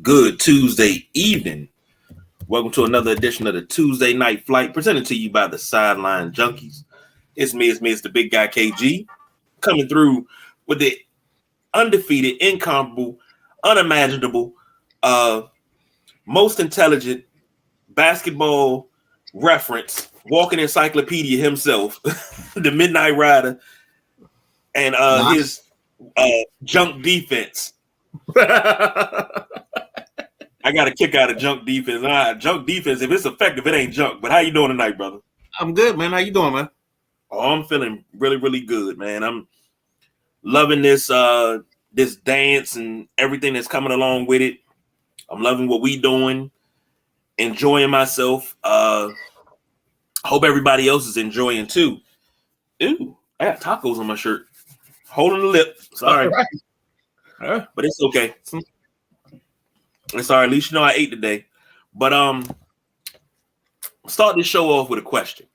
good Tuesday evening. Welcome to another edition of the Tuesday Night Flight, presented to you by the Sideline Junkies. It's me, it's the big guy KG, coming through with the undefeated, incomparable, unimaginable, most intelligent basketball reference, walking encyclopedia himself, the Midnight Rider, and his junk defense. I got a kick out of junk defense. Junk defense, if it's effective, it ain't junk. But how you doing tonight, brother? I'm good, man. How you doing, man? Oh, I'm feeling really, really good, man. I'm loving this this dance and everything that's coming along with it. I'm loving what we doing, enjoying myself. Hope everybody else is enjoying too. Ooh, I got tacos on my shirt. Holding the lip. Sorry. All right. But it's okay. It's all right. At least you know I ate today. But start this show off with a question.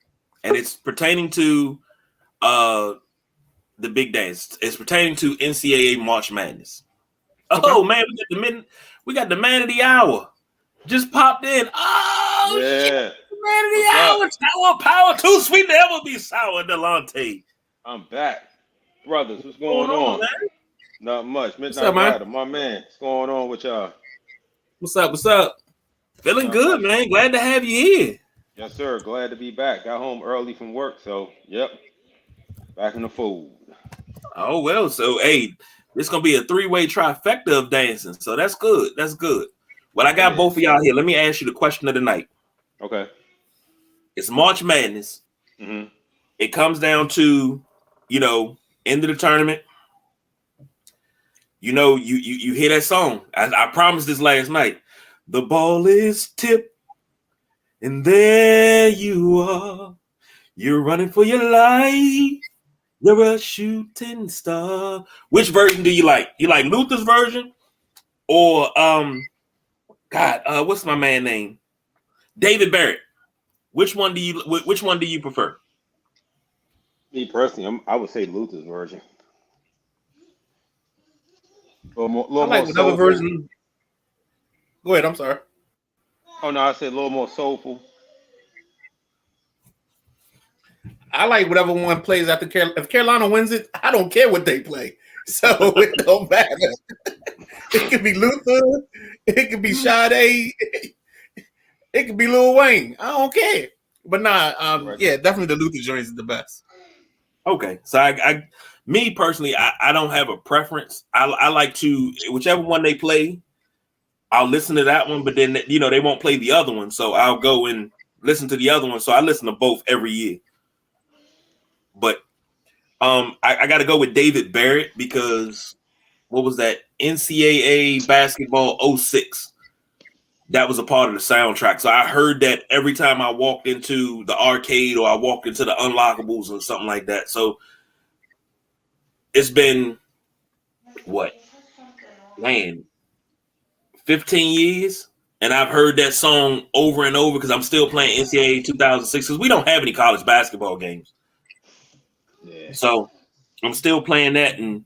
And it's pertaining to the big dance. It's pertaining to NCAA March Madness. Okay. Oh man, we got the man of the hour. Just popped in. Oh yeah. Shit. Man of the hour. Tower power. Too sweet to ever be sour, Delonte. I'm back. Brothers, what's going on? Man? Not much. Midnight Rider, my man. What's going on with y'all? What's up? Feeling good, man. Glad to have you here. Yes, sir. Glad to be back. Got home early from work, so yep. Back in the fold. Oh well, so hey, this gonna be a three-way trifecta of dancing. So that's good. That's good. Well, I got both of y'all here. Let me ask you the question of the night. Okay. It's March Madness. Mm-hmm. It comes down to, end of the tournament. You hear that song. I promised this last night. The ball is tipped, and there you are. You're running for your life. You're a shooting star. Which version do you like? You like Luther's version, or what's my man name? David Barrett. Which one do you prefer? Me personally, I would say Luther's version. I like whatever version. Go ahead. I'm sorry. Oh no, I said a little more soulful. I like whatever one plays after Carolina. If Carolina wins it, I don't care what they play. So it don't matter. It could be Luther. It could be Sade. It could be Lil Wayne. I don't care. But yeah, definitely the Luther joint is the best. Okay, so me personally, I don't have a preference. I like to, whichever one they play, I'll listen to that one, but then, they won't play the other one. So I'll go and listen to the other one. So I listen to both every year. But I got to go with David Barrett because what was that? NCAA basketball 06. That was a part of the soundtrack. So I heard that every time I walked into the arcade or I walked into the Unlockables or something like that. So it's been, 15 years? And I've heard that song over and over because I'm still playing NCAA 2006 because we don't have any college basketball games. Yeah. So I'm still playing that. And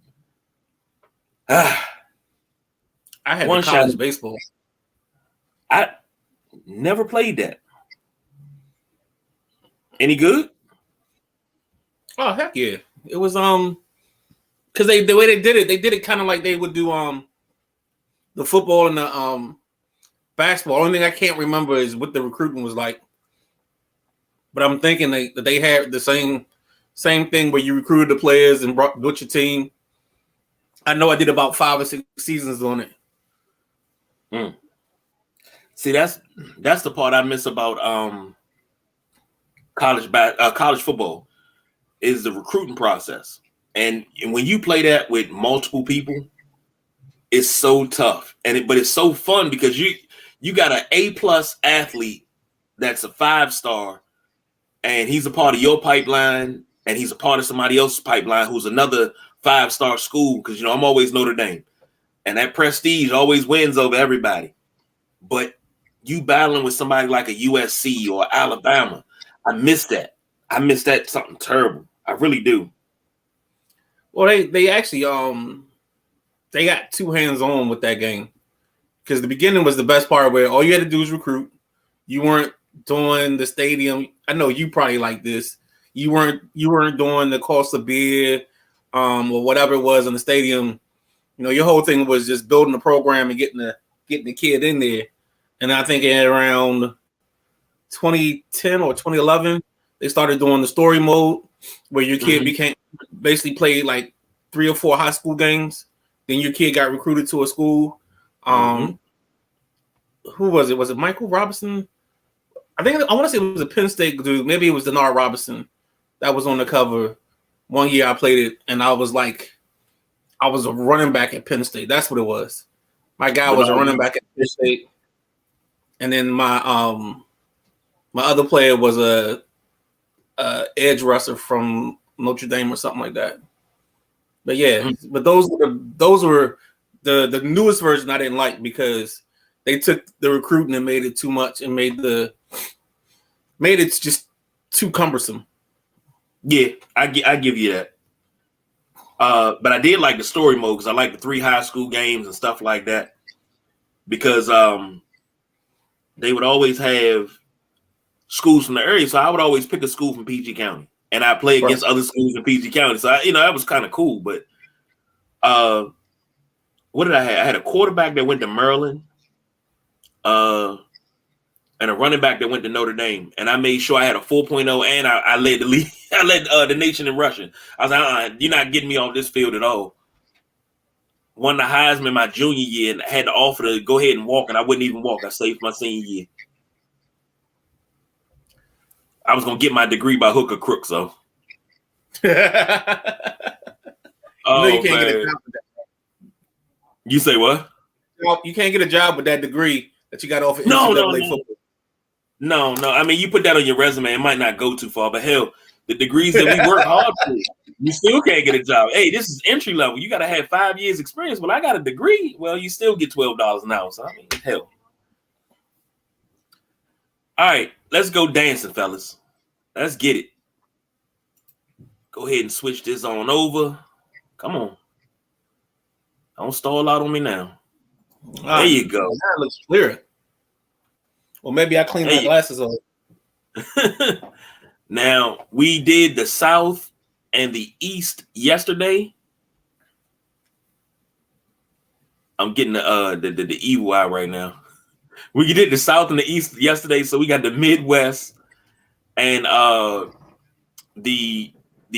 I had one college baseball. I never played that. Any good? Oh heck yeah! It was because the way they did it kind of like they would do the football and the basketball. Only thing I can't remember is what the recruiting was like. But I'm thinking that they had the same thing where you recruited the players and built your team. I know I did about 5 or 6 seasons on it. See, that's the part I miss about college football is the recruiting process. And when you play that with multiple people, it's so tough. But it's so fun because you got an A+ athlete that's a 5-star, and he's a part of your pipeline, and he's a part of somebody else's pipeline who's another 5-star school. Because I'm always Notre Dame, and that prestige always wins over everybody. But you battling with somebody like a USC or Alabama, I miss that. I miss that something terrible. I really do. Well, they actually they got 2 hands on with that game. because the beginning was the best part where all you had to do was recruit. You weren't doing the stadium. I know you probably like this. You weren't doing the cost of beer, or whatever it was in the stadium. You know, your whole thing was just building the program and getting the kid in there. And I think in around 2010 or 2011, they started doing the story mode where your kid basically played like 3 or 4 high school games. Then your kid got recruited to a school. Who was it? Was it Michael Robinson? I want to say it was a Penn State dude. Maybe it was Denard Robinson that was on the cover. One year I played it, and I was a running back at Penn State. That's what it was. My guy was a running back at Penn State, and then my other player was a edge rusher from Notre Dame or something like that. But yeah, but those were the newest version I didn't like because they took the recruiting and made it too much and made it just too cumbersome. Yeah, I give you that. But I did like the story mode because I like the 3 high school games and stuff like that because they would always have schools from the area. So I would always pick a school from PG County and I play against other schools in PG County. So, that was kind of cool. But what did I have? I had a quarterback that went to Maryland and a running back that went to Notre Dame. And I made sure I had a 4.0 and I led the league. I led the nation in rushing. I was like, you're not getting me off this field at all. Won the Heisman my junior year and had the offer to go ahead and walk, and I wouldn't even walk. I saved my senior year. I was going to get my degree by hook or crook, so. You can't get a job with that. You say what? You can't get a job with that degree that you got off of NCAA football. No. I mean, you put that on your resume, it might not go too far, but hell, the degrees that we work hard for, you still can't get a job. Hey, this is entry level. You got to have 5 years experience. Well, I got a degree. Well, you still get $12 an hour. So, I mean, hell. All right, let's go dancing, fellas. Let's get it. Go ahead and switch this on over. Come on. Don't stall out on me now. There you go. That looks clear. Well, maybe I cleaned my glasses off. Now, we did the South and the East yesterday. I'm getting the evil eye right now. We did the South and the East yesterday, so we got the Midwest and the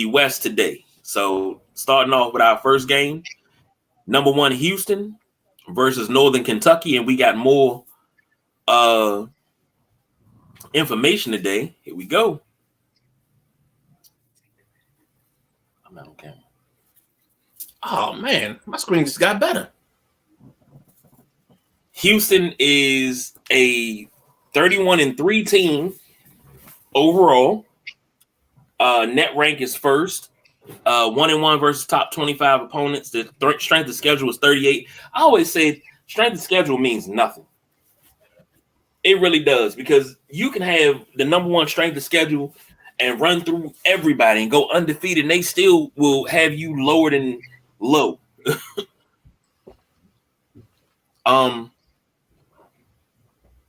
West today. So starting off with our first game, number 1 Houston versus Northern Kentucky, and we got more information today. Here we go. I'm not on camera. Oh man, my screen just got better. Houston is a 31-3 team overall. Net rank is first. 1-1 versus top 25 opponents. The strength of schedule is 38. I always say strength of schedule means nothing. It really does, because you can have the number 1 strength of schedule and run through everybody and go undefeated, and they still will have you lower than low.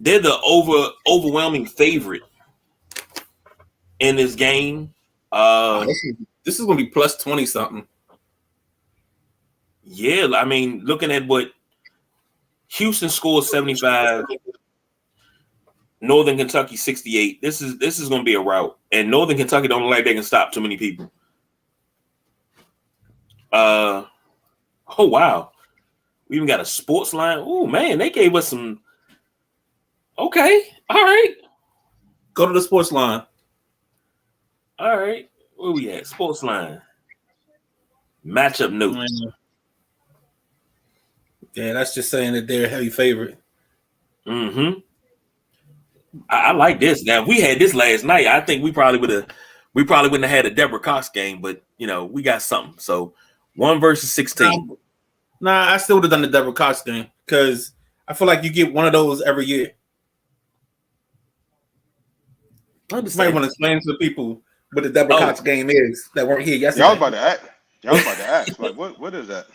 They're the overwhelming favorite in this game. This is going to be plus 20 something. Yeah, I mean, looking at what Houston scored 75, Northern Kentucky 68. This is going to be a rout, and Northern Kentucky don't look like they can stop too many people. Oh wow, we even got a sports line. Oh man, they gave us some. Okay, all right. Go to the sports line. All right, where we at? Sports line. Matchup notes. Yeah, that's just saying that they're a heavy favorite. Mm-hmm. I like this. Now, if we had this last night, I think we probably wouldn't have had a Deborah Cox game, but we got something. So 1 versus 16. Nah, I still would have done the Deborah Cox game because I feel like you get one of those every year. I just might want to explain to the people what the Deborah Cox game is that weren't here yesterday. Y'all was about to ask. Like, what is that?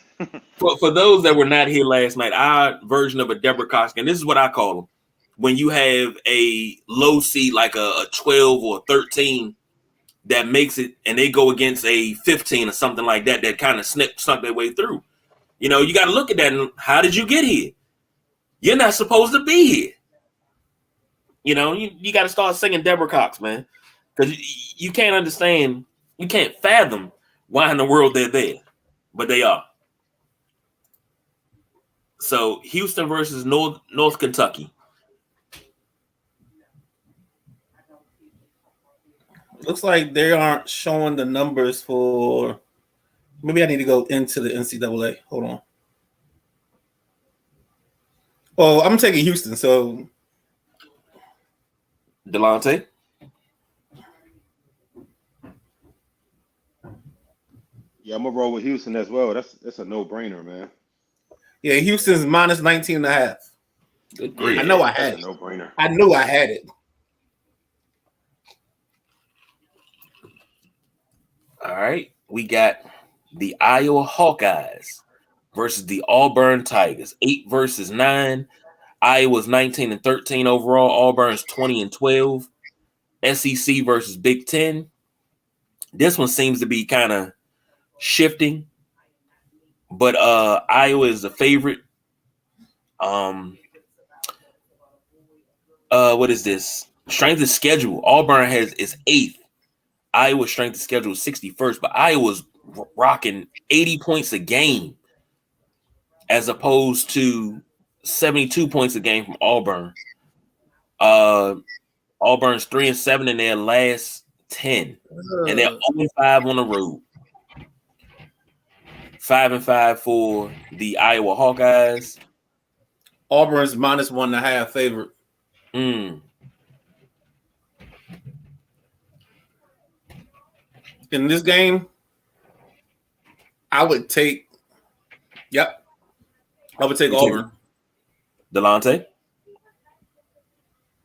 For those that were not here last night, our version of a Deborah Cox, and this is what I call them. When you have a low seed like a 12 or a 13 that makes it, and they go against a 15 or something like that, that kind of snuck their way through. You know, you got to look at that and how did you get here? You're not supposed to be here. You know, you got to start singing Deborah Cox, man, because you can't understand, you can't fathom why in the world they're there, but they are. So Houston versus North Kentucky. Looks like they aren't showing the numbers for. Maybe I need to go into the NCAA. Hold on. Oh, I'm taking Houston. So, Delonte. Yeah, I'm gonna roll with Houston as well. That's a no-brainer, man. Yeah, Houston's minus 19.5. Good grief. I know I had it. No-brainer. I knew I had it. All right, we got the Iowa Hawkeyes versus the Auburn Tigers. 8 versus 9. Iowa's 19-13 overall. Auburn's 20-12. SEC versus Big Ten. This one seems to be kind of shifting, but Iowa is the favorite. What is this? Strength of schedule. Auburn is 8th. Iowa's strength of schedule is 61st, but Iowa's rocking 80 points a game as opposed to 72 points a game from Auburn. Auburn's 3-7 in their last 10, and they're 0-5 on the road. 5-5 for the Iowa Hawkeyes. Auburn's minus 1.5 favorite. In this game, I would take. Yep, I would take Auburn. Delonte.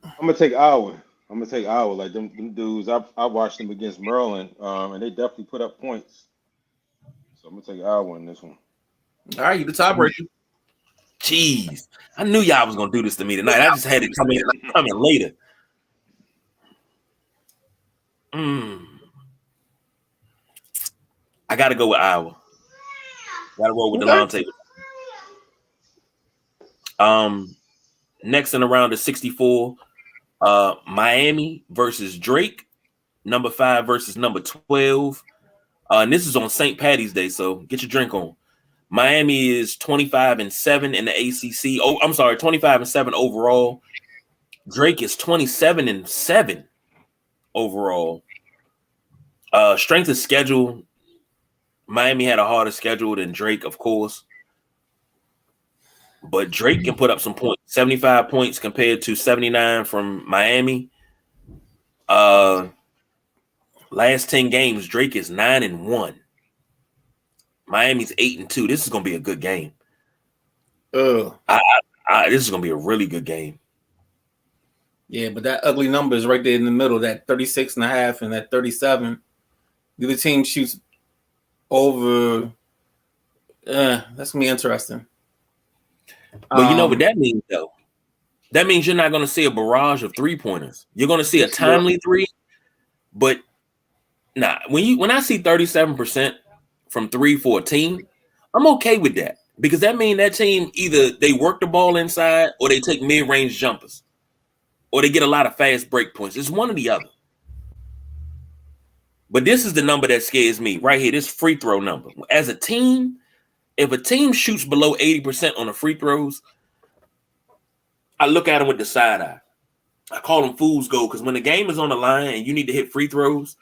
I'm gonna take Iowa. Like them dudes. I watched them against Maryland, and they definitely put up points. So I'm gonna take Iowa in this one. All right, you the tiebreaker. Jeez, I knew y'all was gonna do this to me tonight. I just had it come in later. I got to go with Iowa. Got to roll with Delonte. Next in the round is 64. Miami versus Drake. Number 5 versus number 12. And this is on St. Patty's Day, so get your drink on. Miami is 25-7 in the ACC. Oh, I'm sorry, 25-7 overall. Drake is 27-7 overall. Strength of schedule. Miami had a harder schedule than Drake, of course. But Drake can put up some points. 75 points compared to 79 from Miami. Last 10 games, Drake is 9-1. Miami's 8-2. This is gonna be a good game. This is gonna be a really good game. Yeah, but that ugly number is right there in the middle, that 36.5 and that 37. The other team shoots over. That's gonna be interesting. But you know what that means, though? That means you're not going to see a barrage of 3-pointers. You're going to see a timely 3, but when I see 37% from 3 for a team, I'm okay with that because that means that team either they work the ball inside or they take mid-range jumpers or they get a lot of fast break points. It's one or the other. But this is the number that scares me right here, this free throw number. As a team, if a team shoots below 80% on the free throws, I look at them with the side eye. I call them fool's gold because when the game is on the line and you need to hit free throws,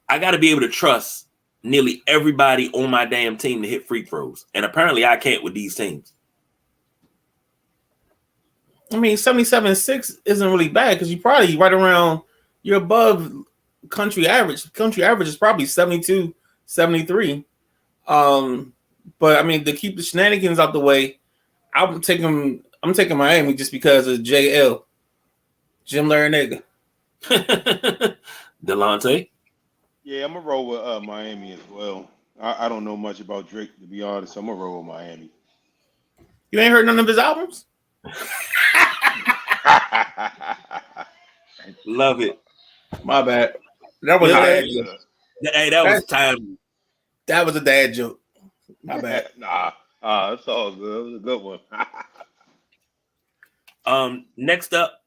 I got to be able to trust nearly everybody on my damn team to hit free throws. And apparently I can't with these teams. I mean, 77.6 isn't really bad because you probably right around, you're above country average. Country average is probably 72, 73. But I mean, to keep the shenanigans out the way, I'm taking Miami just because of JL, Jim Larinaga. Delonte. Yeah, I'm gonna roll with Miami as well. I don't know much about Drake, to be honest. I'm gonna roll with Miami. You ain't heard none of his albums? Love it. My bad. That was Yeah, a dad Hey, joke. Hey, that was time. That was a dad joke. My bad. nah, it's all good. It was a good one. Next up,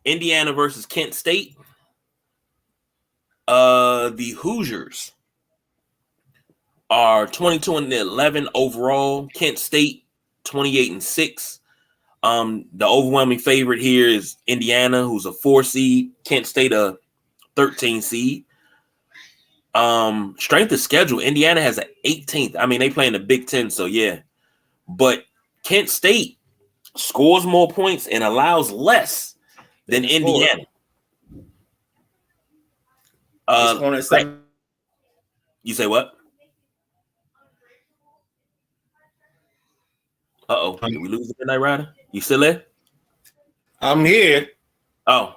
Indiana versus Kent State. The Hoosiers are 22-11 overall. Kent State 28-6. The overwhelming favorite here is Indiana, who's a 4 seed. Kent State a 13 seed. Strength of schedule, Indiana has an 18th. I mean, they play in the Big Ten, so yeah. But Kent State scores more points and allows less than Indiana. You say what? Uh-oh. Did we lose the Midnight Rider? You still there? I'm here. Oh.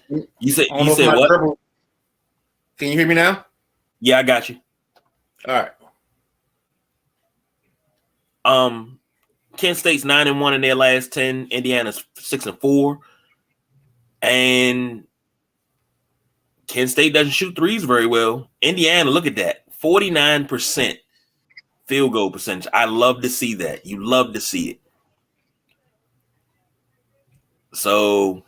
You said what? Can you hear me now? Yeah, I got you. All right. Kent State's 9-1 in their last 10. Indiana's 6-4. And Kent State doesn't shoot threes very well. Indiana, look at that. 49% field goal percentage. I love to see that. You love to see it. So,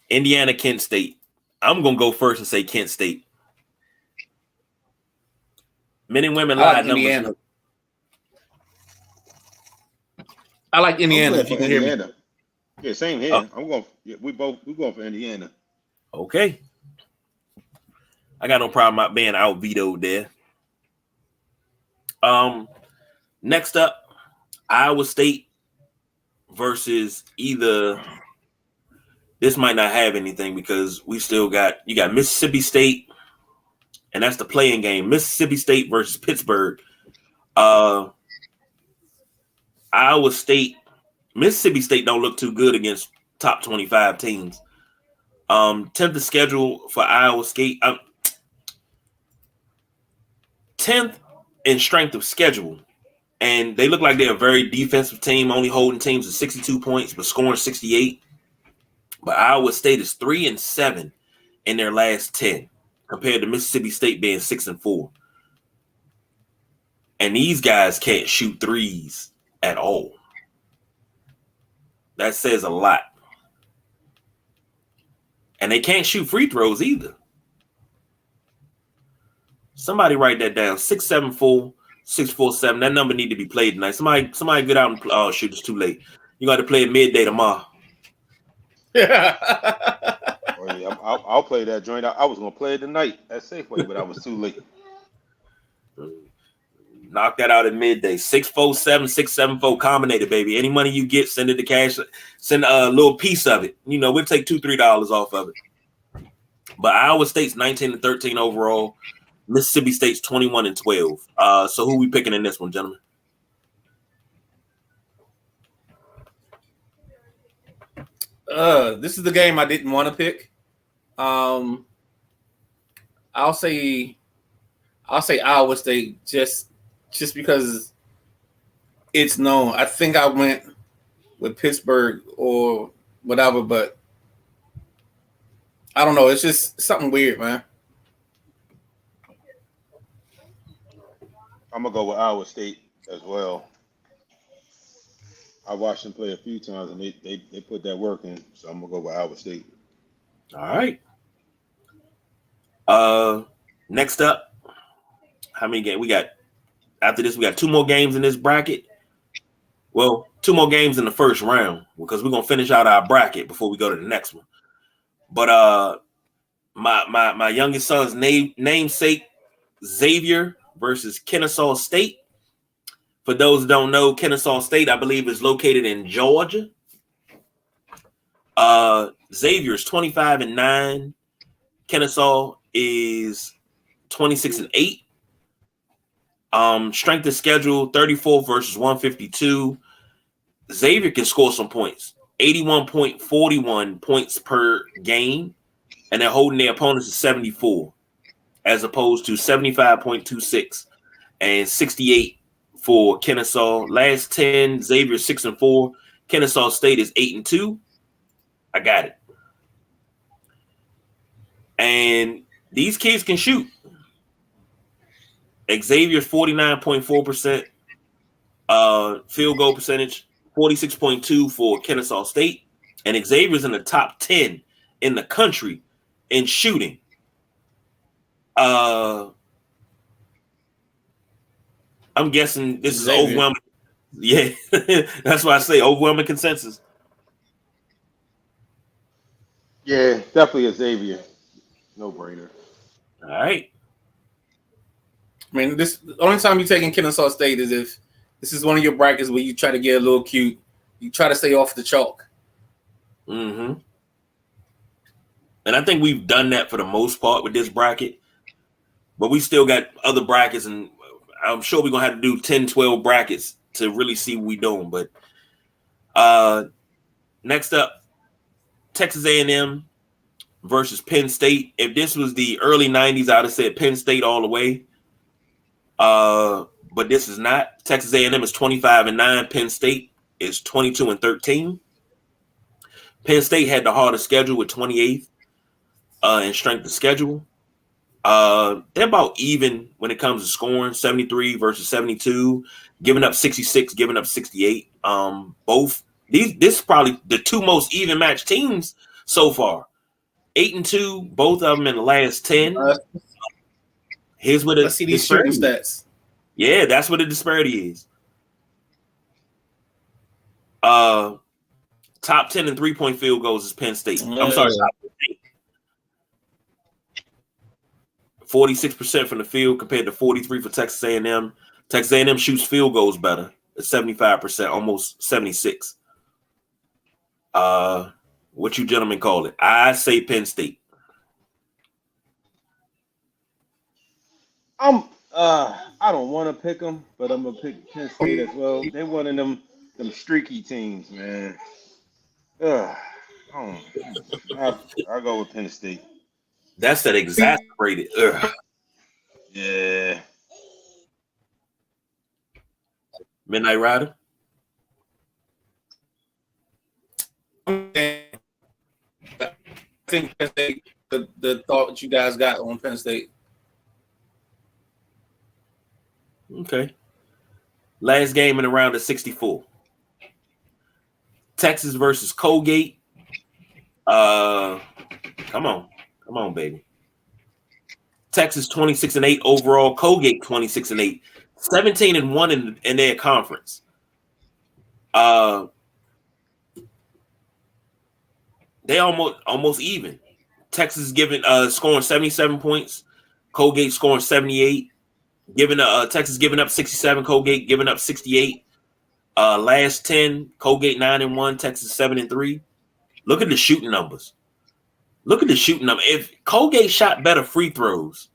Indiana, Kent State. I'm going to go first and say Kent State. Men and women live numbers. Indiana. I like Indiana. If you can hear me. Yeah, same here. I'm going. Yeah, we're going for Indiana. Okay. I got no problem about being out vetoed there. Next up, Iowa State versus either. This might not have anything because we still got Mississippi State, and that's the playing game. Mississippi State versus Pittsburgh. Iowa State, Mississippi State don't look too good against top 25 teams. 10th schedule for Iowa State. 10th in strength of schedule. And they look like they're a very defensive team, only holding teams to 62 points, but scoring 68. But Iowa State is 3-7 in their last 10, compared to Mississippi State being 6-4. And these guys can't shoot threes at all. That says a lot. And they can't shoot free throws either. Somebody write that down. 674, 647. That number need to be played tonight. Somebody get out and play. Oh, shoot, it's too late. You got to play at midday tomorrow. I'll play that joint. I was gonna play it tonight at Safeway, but I was too late. Knock that out at midday. 647, 674 combinated, baby. Any money you get, send it to cash. Send a little piece of it. You know, we'll take $2-3 off of it. But Iowa State's 19-13 overall. Mississippi State's 21-12. So who we picking in this one, gentlemen? This is the game I didn't want to pick. I'll say Iowa State just because it's known. I think I went with Pittsburgh or whatever, but I don't know. It's just something weird, man. I'm gonna go with Iowa State as well. I watched them play a few times, and they put that work in. So I'm gonna go with Iowa State. All right. Next up, how many games we got? After this, we got 2 more games in this bracket. Well, 2 more games in the first round because we're gonna finish out our bracket before we go to the next one. But my youngest son's namesake, Xavier versus Kennesaw State. For those who don't know, Kennesaw State, I believe, is located in Georgia. Xavier is 25-9. Kennesaw is 26-8. Strength of schedule, 34 versus 152. Xavier can score some points. 81.41 points per game. And they're holding their opponents to 74, as opposed to 75.26 and 68 for Kennesaw. Last 10, Xavier 6-4. Kennesaw State is 8-2. I got it. And these kids can shoot. Xavier's 49.4% field goal percentage, 46.2 for Kennesaw State, and Xavier's in the top 10 in the country in shooting. I'm guessing this is overwhelming. Yeah, that's why I say overwhelming consensus. Yeah, definitely a Xavier. No brainer. All right. I mean, the only time you're taking Kennesaw State is if this is one of your brackets where you try to get a little cute. You try to stay off the chalk. Mm-hmm. And I think we've done that for the most part with this bracket. But we still got other brackets, and I'm sure we're going to have to do 10, 12 brackets to really see what we're doing. But next up, Texas A&M versus Penn State. If this was the early 90s, I would have said Penn State all the way. But this is not. Texas A&M is 25-9. Penn State is 22-13. Penn State had the hardest schedule with 28th in strength of schedule. They're about even when it comes to scoring, 73 versus 72, giving up 66, giving up 68. This is probably the two most even matched teams so far. 8-2, both of them in the last 10. Here's what let's see these shooting stats. Yeah, that's what the disparity is. Top 10 in 3-point field goals is Penn State. I'm sorry, top 46% from the field compared to 43% for Texas A&M. Texas A&M shoots field goals better at 75%, almost 76%. What you gentlemen call it? I say Penn State. I don't want to pick them, but I'm gonna pick Penn State as well. They're one of them streaky teams, man. I'll go with Penn State. That's that exasperated. Yeah. Midnight Rider. I think Penn State, the thought that you guys got on Penn State. Okay. Last game in the round of 64. Texas versus Colgate. Come on, baby. Texas 26-8 overall. Colgate 26-8. 17-1 in their conference. They almost even. Texas scoring 77 points. Colgate scoring 78. Texas giving up 67. Colgate giving up 68. Last 10, Colgate 9-1. Texas 7-3. Look at the shooting numbers. If Colgate shot better free throws,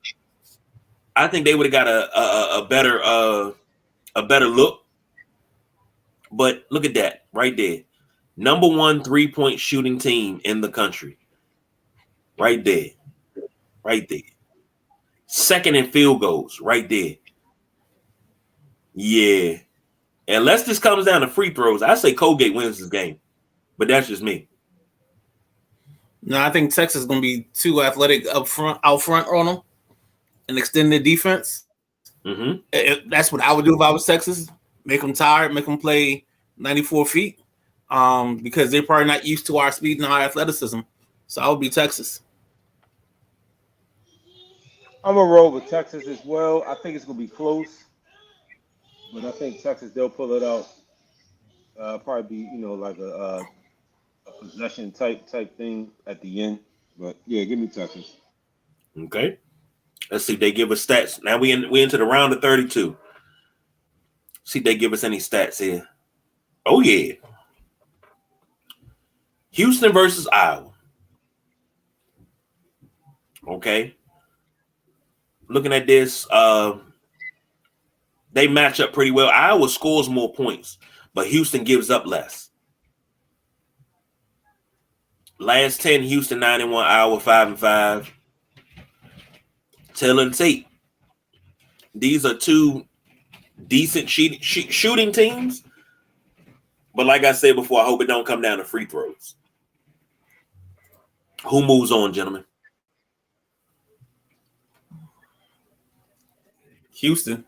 I think they would have got a better look. But look at that right there. Number 1 3-point shooting team in the country. Right there. Second in field goals. Right there. Yeah. Unless this comes down to free throws, I say Colgate wins this game. But that's just me. No, I think Texas is going to be too athletic out front on them and extend their defense. Mm-hmm. That's what I would do if I was Texas. Make them tired, make them play 94 feet because they're probably not used to our speed and our athleticism. So I would be Texas. I'm going to roll with Texas as well. I think it's going to be close. But I think Texas, they'll pull it out. Probably be, like a possession type thing at the end. But yeah, give me Texas. Okay. Let's see if they give us stats. Now we into the round of 32. See if they give us any stats here. Oh yeah. Houston versus Iowa. Okay. Looking at this, they match up pretty well. Iowa scores more points, but Houston gives up less. Last 10, Houston 9-1, Iowa 5-5. Tail of the tape. These are two decent shooting teams. But like I said before, I hope it don't come down to free throws. Who moves on, gentlemen? Houston.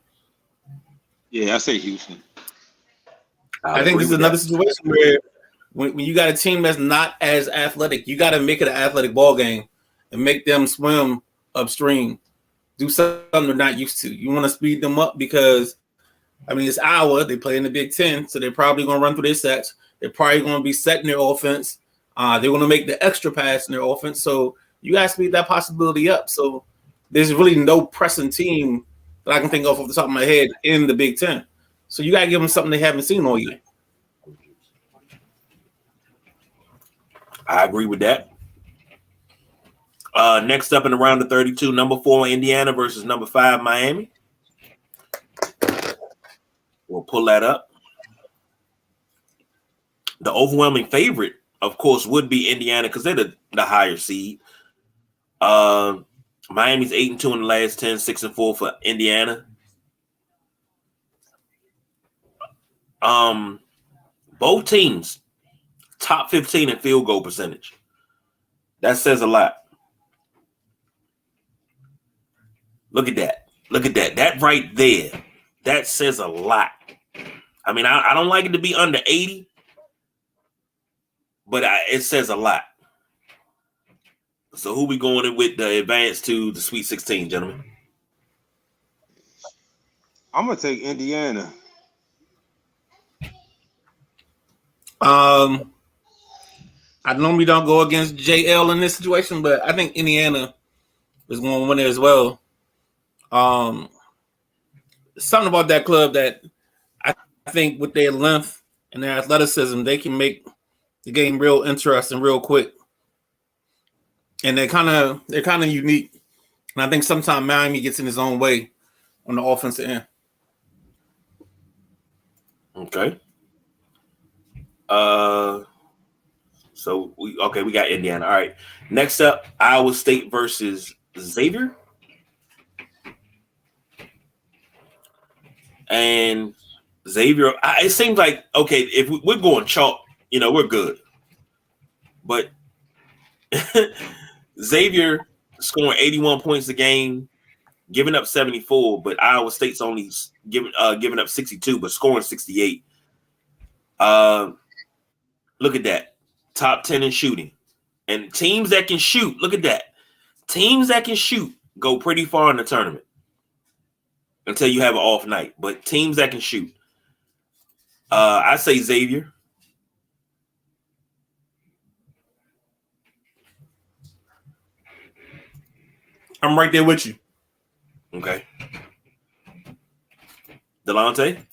Yeah, I say Houston. I think this is another situation where when you got a team that's not as athletic, you got to make it an athletic ball game and make them swim upstream. Do something they're not used to. You want to speed them up because, I mean, it's Iowa. They play in the Big Ten, so they're probably going to run through their sets. They're probably going to be setting their offense. They're going to make the extra pass in their offense. So you got to speed that possibility up. So there's really no pressing team that I can think of off the top of my head in the Big Ten. So you got to give them something they haven't seen all year. I agree with that. Next up in the round of 32, number 4 Indiana versus number 5 Miami. We'll pull that up. The overwhelming favorite, of course, would be Indiana because they're the higher seed. Miami's 8-2 in the last 10, 6-4 for Indiana. Both teams top 15 in field goal percentage. That says a lot. Look at that. Look at that. That right there. That says a lot. I mean, I don't like it to be under 80, but it says a lot. So who we going with the advance to the Sweet 16, gentlemen? I'm going to take Indiana. I normally don't go against JL in this situation, but I think Indiana is going to win it as well. Something about that club that I think with their length and their athleticism, they can make the game real interesting real quick. And they're kind of unique. And I think sometimes Miami gets in his own way on the offensive end. Okay. So we got Indiana. All right. Next up, Iowa State versus Xavier. And Xavier, it seems like, okay, if we're going chalk, we're good. But Xavier scoring 81 points a game, giving up 74, but Iowa State's only giving up 62, but scoring 68. Look at that. Top 10 in shooting. And teams that can shoot, look at that. Teams that can shoot go pretty far in the tournament until you have an off night. But teams that can shoot. I say Xavier. I'm right there with you. Okay. Delonte?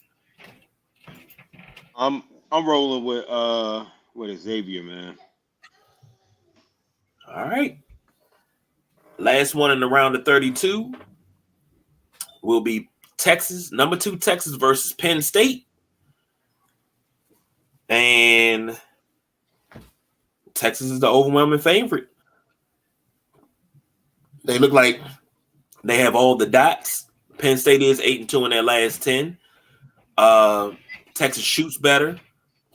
I'm rolling with Xavier, man. All right. Last one in the round of 32 will be Texas, number 2 Texas versus Penn State. And Texas is the overwhelming favorite. They look like they have all the dots. Penn State is 8-2 in their last 10. Texas shoots better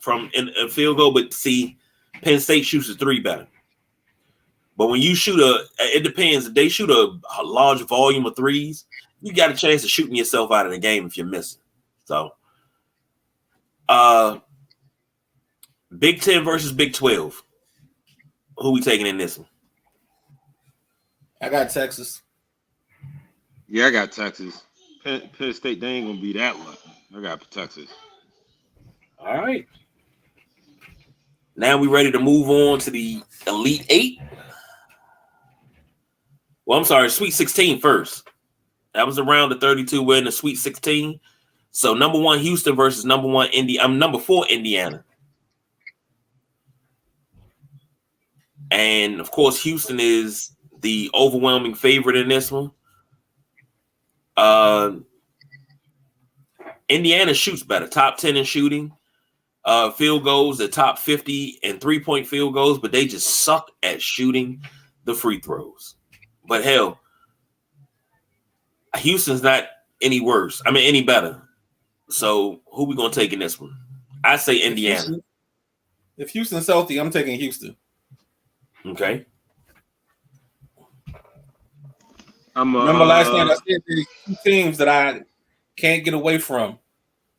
from in a field goal, but see, Penn State shoots a 3 better. But when you shoot it depends. If they shoot a large volume of threes, you got a chance of shooting yourself out of the game if you're missing. So, Big 10 versus Big 12. Who we taking in this one? I got Texas. Yeah, I got Texas. Penn State, they ain't going to be that lucky. I got Texas. All right. Now we ready to move on to the Elite 8. Well, I'm sorry, Sweet 16 first. That was around the 32. We're in the Sweet 16. So number 1 Houston versus number 4 Indiana. And of course, Houston is the overwhelming favorite in this one. Indiana shoots better, top 10 in shooting. Field goals, the top 50 and 3-point field goals, but they just suck at shooting the free throws. But hell, Houston's not any worse. I mean, any better. So who we gonna take in this one? I say Indiana. If Houston's healthy, I'm taking Houston. Okay. Remember last night I said there's two teams that I can't get away from.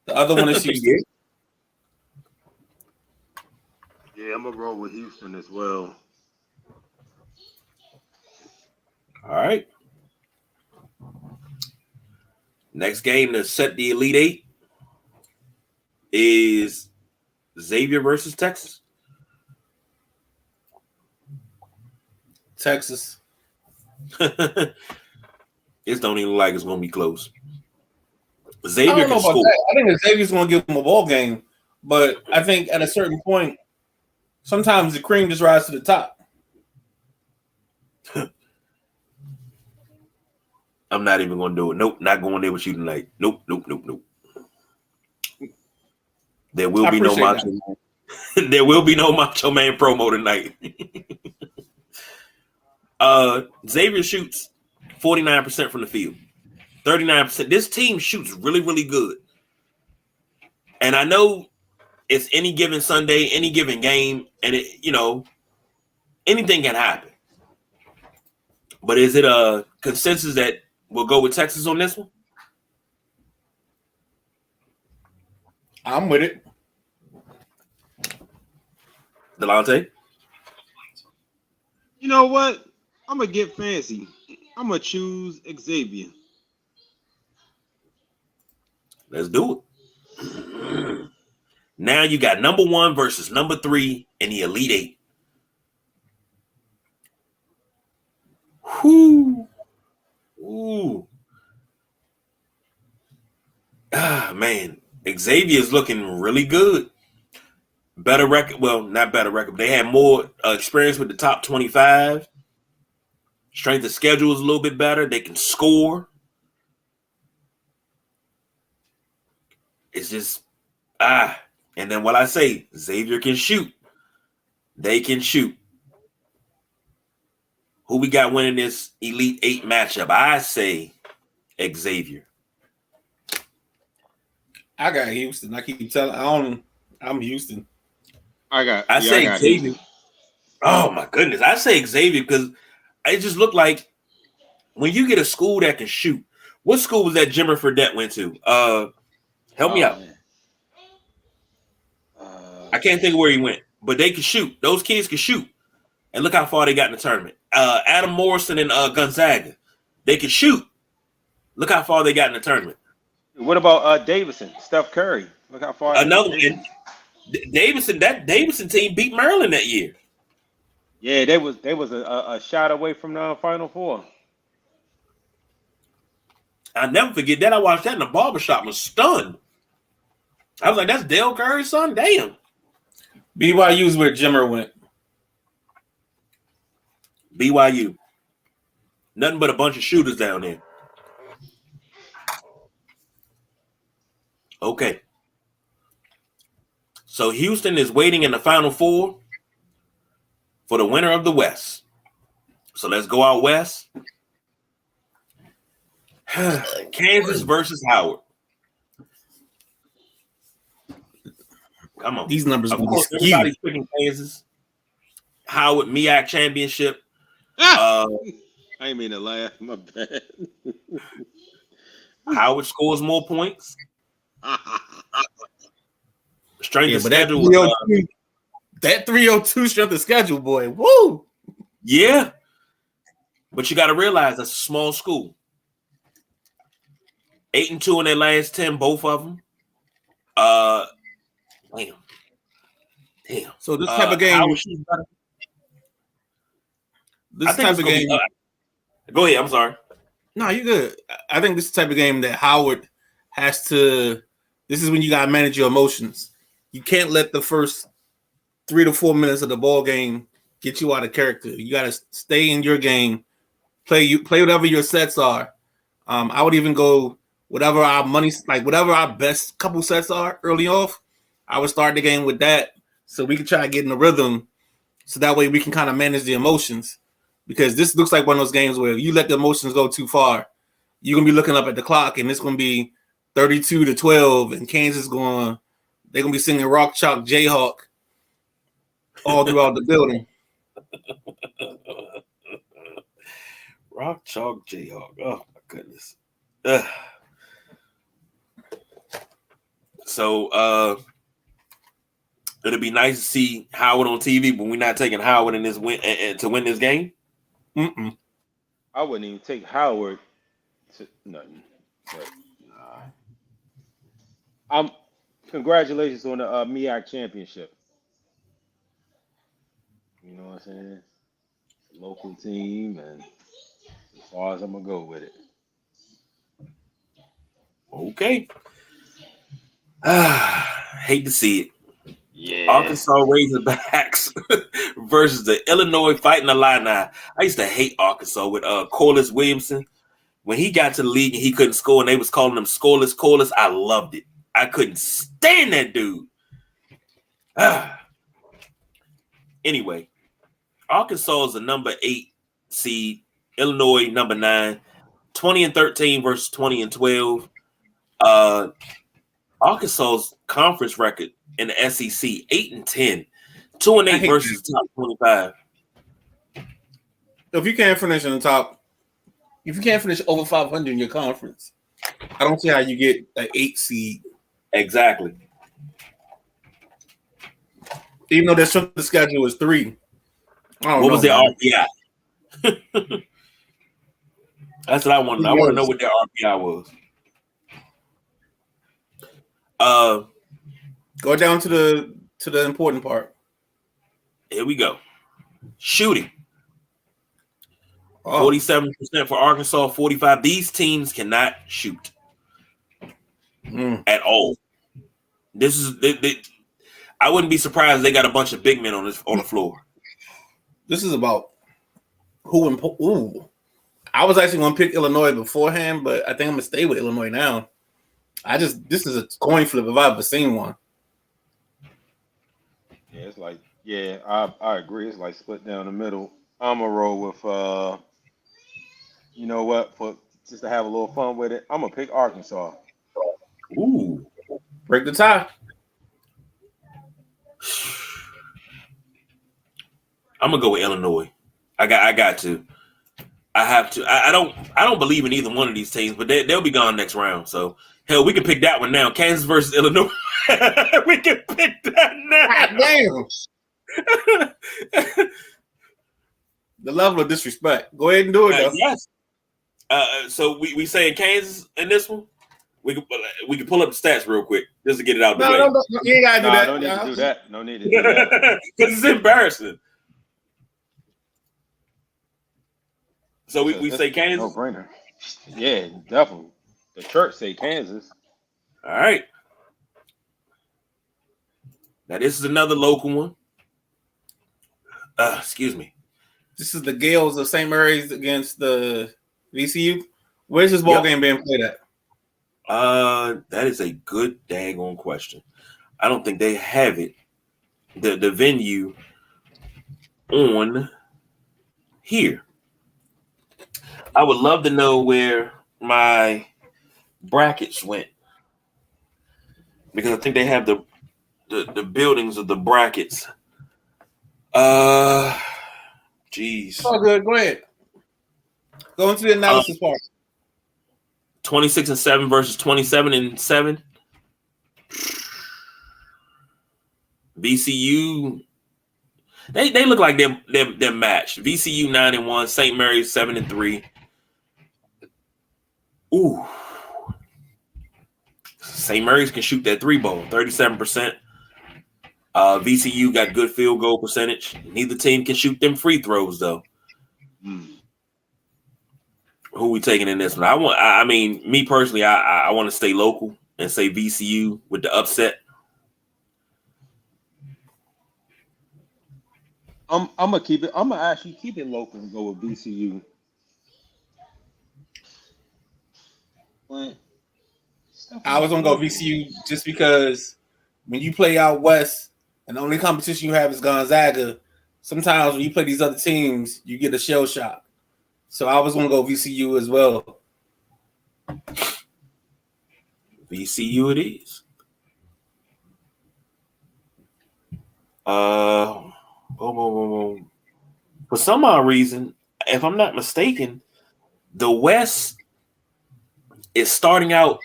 The other one is Houston. Yeah, I'm gonna roll with Houston as well. All right. Next game to set the Elite Eight is Xavier versus Texas. Texas. It don't even look like it's gonna be close. I Xavier don't know can about score. that. I think Xavier's going to give them a ball game, but I think at a certain point, sometimes the cream just rises to the top. I'm not even gonna do it. Nope, not going there with you tonight. Nope. There will be no Macho Man. There will be no Macho Man promo tonight. Xavier shoots 49% from the field, 39%. This team shoots really, really good. And I know it's any given Sunday, any given game, and anything can happen. But is it a consensus that we'll go with Texas on this one? I'm with it. Delonte? You know what? I'm gonna get fancy. I'm gonna choose Xavier. Let's do it. Now you got number 1 versus number 3 in the Elite Eight. Whoo. Ooh. Man. Xavier is looking really good. Better record. Well, not better record. They had more experience with the top 25. Strength of schedule is a little bit better. They can score. It's just, and then what I say, Xavier can shoot. They can shoot. Who we got winning this Elite Eight matchup? I say Xavier. I got Houston. I keep telling I'm Houston. I say Xavier. Houston. Oh my goodness. I say Xavier because it just looked like when you get a school that can shoot. What school was that Jimmer Fredette went to? Help me out. I can't think of where he went, but they can shoot. Those kids can shoot. And look how far they got in the tournament. Adam Morrison and Gonzaga. They can shoot. Look how far they got in the tournament. What about Davidson, Steph Curry? Look how far. Another one. Davidson, that Davidson team beat Maryland that year. Yeah, they was a shot away from the Final Four. I'll never forget that. I watched that in the barbershop and was stunned. I was like, that's Dale Curry's son? Damn. BYU's where Jimmer went. BYU. Nothing but a bunch of shooters down there. Okay. So Houston is waiting in the Final Four for the winner of the West. So let's go out west. Kansas versus Howard. Come on. These numbers of course, everybody's picking Kansas. Howard MEAC championship. I ain't mean to laugh. My bad. Howard scores more points. Strength of but schedule. That 302 strength of schedule, boy. Woo! Yeah. But you got to realize that's a small school. 8-2 in their last 10, both of them. Damn. So this type of game. This type of game. Go ahead. I'm sorry. No, you're good. I think this is the type of game that Howard has to. This is when you got to manage your emotions. You can't let the first 3 to 4 minutes of the ball game get you out of character. You got to stay in your game. Play whatever your sets are. I would even go whatever our best couple sets are early off. I would start the game with that so we can try to get in the rhythm. So that way we can kind of manage the emotions. Because this looks like one of those games where if you let the emotions go too far, you're going to be looking up at the clock and it's going to be 32-12, and Kansas they're gonna be singing Rock Chalk Jayhawk all throughout the building. Rock Chalk Jayhawk. Oh my goodness. So it'll be nice to see Howard on TV, but we're not taking Howard in this win to win this game. Mm-mm. I wouldn't even take Howard to nothing. But, congratulations on the MEAC championship. You know what I'm saying? Local team, and as far as I'm gonna go with it. Okay. Hate to see it. Yeah. Arkansas Razorbacks versus the Illinois Fighting Illini. I used to hate Arkansas with Corliss Williamson. When he got to the league and he couldn't score and they was calling him Scoreless Corliss, I loved it. I couldn't stand that dude. Anyway, Arkansas is the number 8 seed. Illinois number 9. 20-13 versus 20-12. Arkansas's conference record in the SEC 8-10, 2-8 versus top 25. If you can't finish in the top, if you can't finish over 500 in your conference, I don't see how you get an 8 seed. Exactly. Even though their strength of schedule is 3. What was their RPI? That's what I want to know. I want to know what their RPI was. Go down to the important part. Here we go. Shooting. 47% for Arkansas, 45%. These teams cannot shoot at all. This is I wouldn't be surprised if they got a bunch of big men on the floor. This is about who. I was actually going to pick Illinois beforehand, but I think I'm going to stay with Illinois now. This is a coin flip if I've ever seen one. Yeah, it's like, I agree. It's like split down the middle. I'm going to roll with, you know what, just to have a little fun with it, I'm going to pick Arkansas. Ooh. Break the tie. I'm going to go with Illinois. I got to. I have to. I don't believe in either one of these teams, but they'll be gone next round. So hell, we can pick that one now. Kansas versus Illinois. We can pick that now. God damn. The level of disrespect. Go ahead and do it. Though. Yes. So we saying Kansas in this one. We can pull up the stats real quick just to get it out of the way. No, you ain't gotta do that. No need to do that. No need to do that. Because it's embarrassing. So we say Kansas? No brainer. Yeah, definitely. The church say Kansas. All right. Now this is another local one. Excuse me. This is the Gales of St. Mary's against the VCU. Where's this ball game being played at? That is a good daggone question. I don't think they have it. The venue on here. I would love to know where my brackets went because I think they have the buildings of the brackets. Jeez. Oh, good. Go ahead. Go into the analysis part. 26-7 versus 27-7. VCU. They look like they're matched. VCU 9-1, St. Mary's 7-3. Ooh. St. Mary's can shoot that 3-ball, 37%. VCU got good field goal percentage. Neither team can shoot them free throws though. Who we taking in this one? I mean, me personally, I want to stay local and say VCU with the upset. I'm gonna keep it. I'm gonna actually keep it local and go with VCU. I was gonna go VCU just because when you play out west and the only competition you have is Gonzaga, sometimes when you play these other teams, you get a shell shock. So I was gonna go VCU as well. VCU it is. Boom, boom, boom, boom. For some odd reason, if I'm not mistaken, the West is starting out.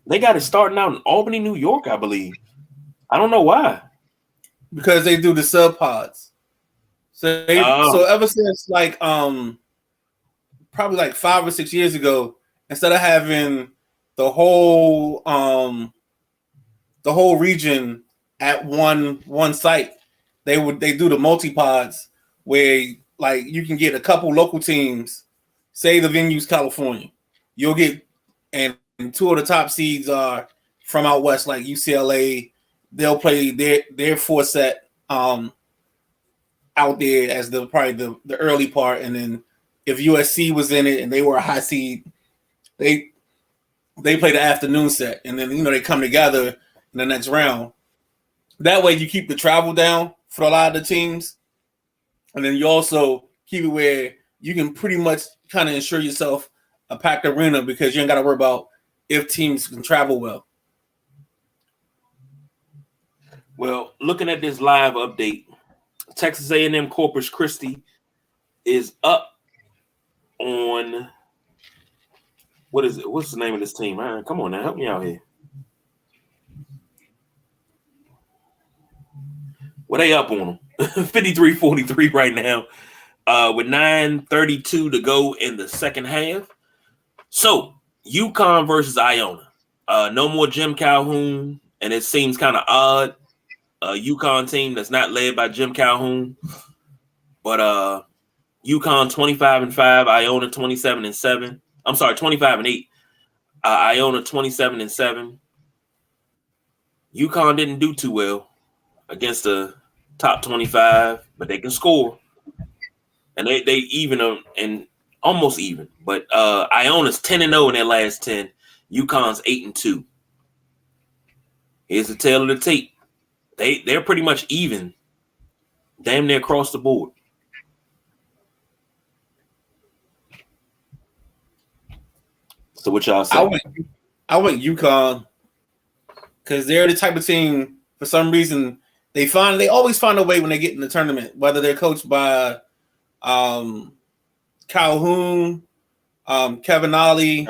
They got it starting out in Albany, New York, I believe. I don't know why. Because they do the sub pods. So ever since like probably like 5 or 6 years ago, instead of having the whole region at one site, they do the multi pods where like you can get a couple local teams. Say the venue's California, you'll get and 2 of the top seeds are from out west, like UCLA. They'll play their 4 set out there as probably the early part, and then if USC was in it and they were a high seed, they play the afternoon set, and then they come together in the next round. That way, you keep the travel down for a lot of the teams, and then you also keep it where you can pretty much kind of ensure yourself a packed arena because you ain't got to worry about if teams can travel well. Well, looking at this live update, Texas A&M Corpus Christi is up on what is it? What's the name of this team? All right, come on now, help me out here. Well, they up on them 53-43 right now with 9:32 to go in the second half. So UConn versus Iona. No more Jim Calhoun, and it seems kind of odd. UConn team that's not led by Jim Calhoun, but UConn 25-5, Iona 27-7. I'm sorry, 25-8. Iona 27-7. UConn didn't do too well against the top 25, but they can score, and they even them and almost even. But Iona's 10-0 in their last 10. UConn's 8-2. Here's the tail of the tape. They're pretty much even, damn near across the board. So what y'all say? I went UConn because they're the type of team. For some reason, they always find a way when they get in the tournament. Whether they're coached by Calhoun, Kevin Ollie,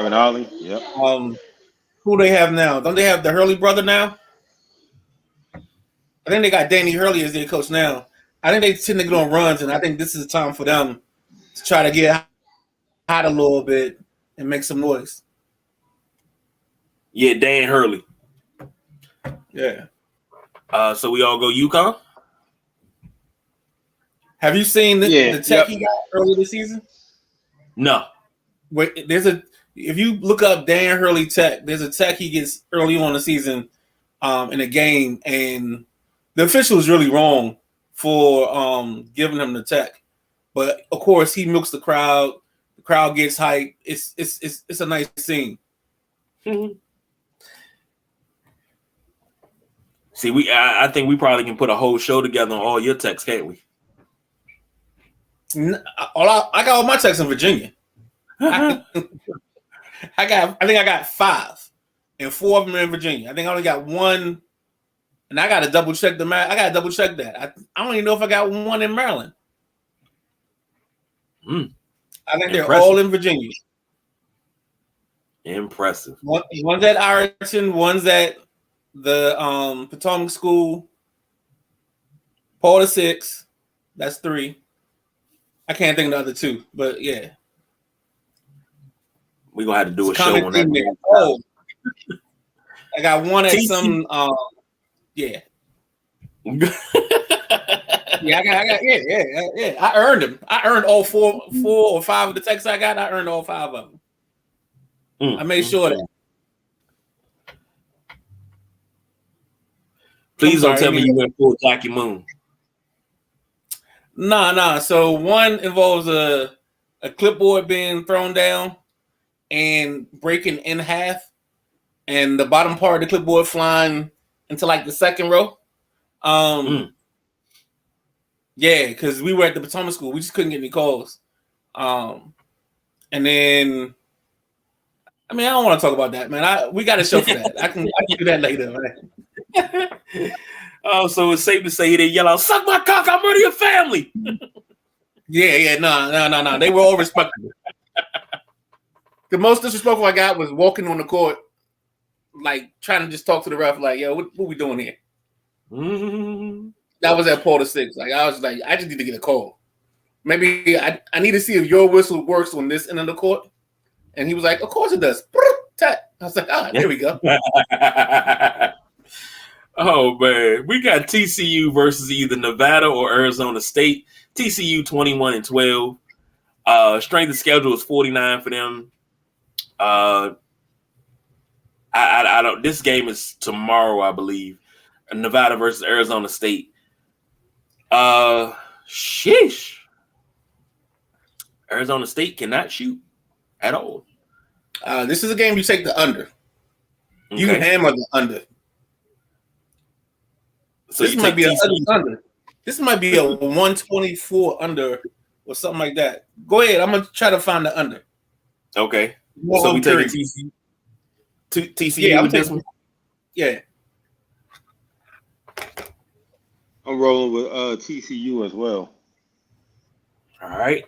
yep. Who they have now? Don't they have the Hurley brother now? I think they got Danny Hurley as their coach now. I think they tend to get on runs, and I think this is the time for them to try to get hot a little bit and make some noise. Yeah, Dan Hurley. Yeah. So we all go UConn? Have you seen the tech he got earlier this season? No. Wait, if you look up Dan Hurley tech, there's a tech he gets early on the season in a game, and the official is really wrong for giving him the tech. But of course, he milks the crowd. The crowd gets hyped. It's a nice scene. Mm-hmm. See, I think we probably can put a whole show together on all your techs, can't we? I got all my techs in Virginia. I think I got 5, and 4 of them are in Virginia. I think I only got 1. And I got to double check I got to double check that. I don't even know if I got 1 in Maryland. I think they're all in Virginia. Impressive. One's at Ireton, one's at the Potomac School. Paul VI. That's 3. I can't think of the other 2, but yeah. We're going to have to do a show on that. Oh. I got 1 at some... Yeah. Yeah, I got. Yeah. I earned them. I earned all 4 or 5 of the texts I got. I earned all 5 of them. I made sure that. Please don't tell me you went full Jackie Moon. Nah. So one involves a clipboard being thrown down and breaking in half, and the bottom part of the clipboard flying into like the second row. Yeah, because we were at the Potomac School. We just couldn't get any calls. And then I mean, I don't want to talk about that, man. We got a show for that. I can do that later, man. Oh, so it's safe to say they yell out, "Suck my cock! I'll murder your family." Yeah, no. They were all respectable. The most disrespectful I got was walking on the court, like trying to just talk to the ref, like, "Yo, what we doing here?" Mm-hmm. That was at 4-6. Like, I was like, I just need to get a call. Maybe I need to see if your whistle works on this end of the court. And he was like, "Of course it does." I was like, there we go. Oh man, we got TCU versus either Nevada or Arizona State. TCU 21-12. Strength of schedule is 49 for them. I don't. This game is tomorrow, I believe. Nevada versus Arizona State. Sheesh. Arizona State cannot shoot at all. This is a game you take the under. Okay. You hammer the under. So this might be a under. This might be a 124 under or something like that. Go ahead. I'm gonna try to find the under. Okay. So we take TCU. TCU with this one. Yeah. I'm rolling with TCU as well. All right.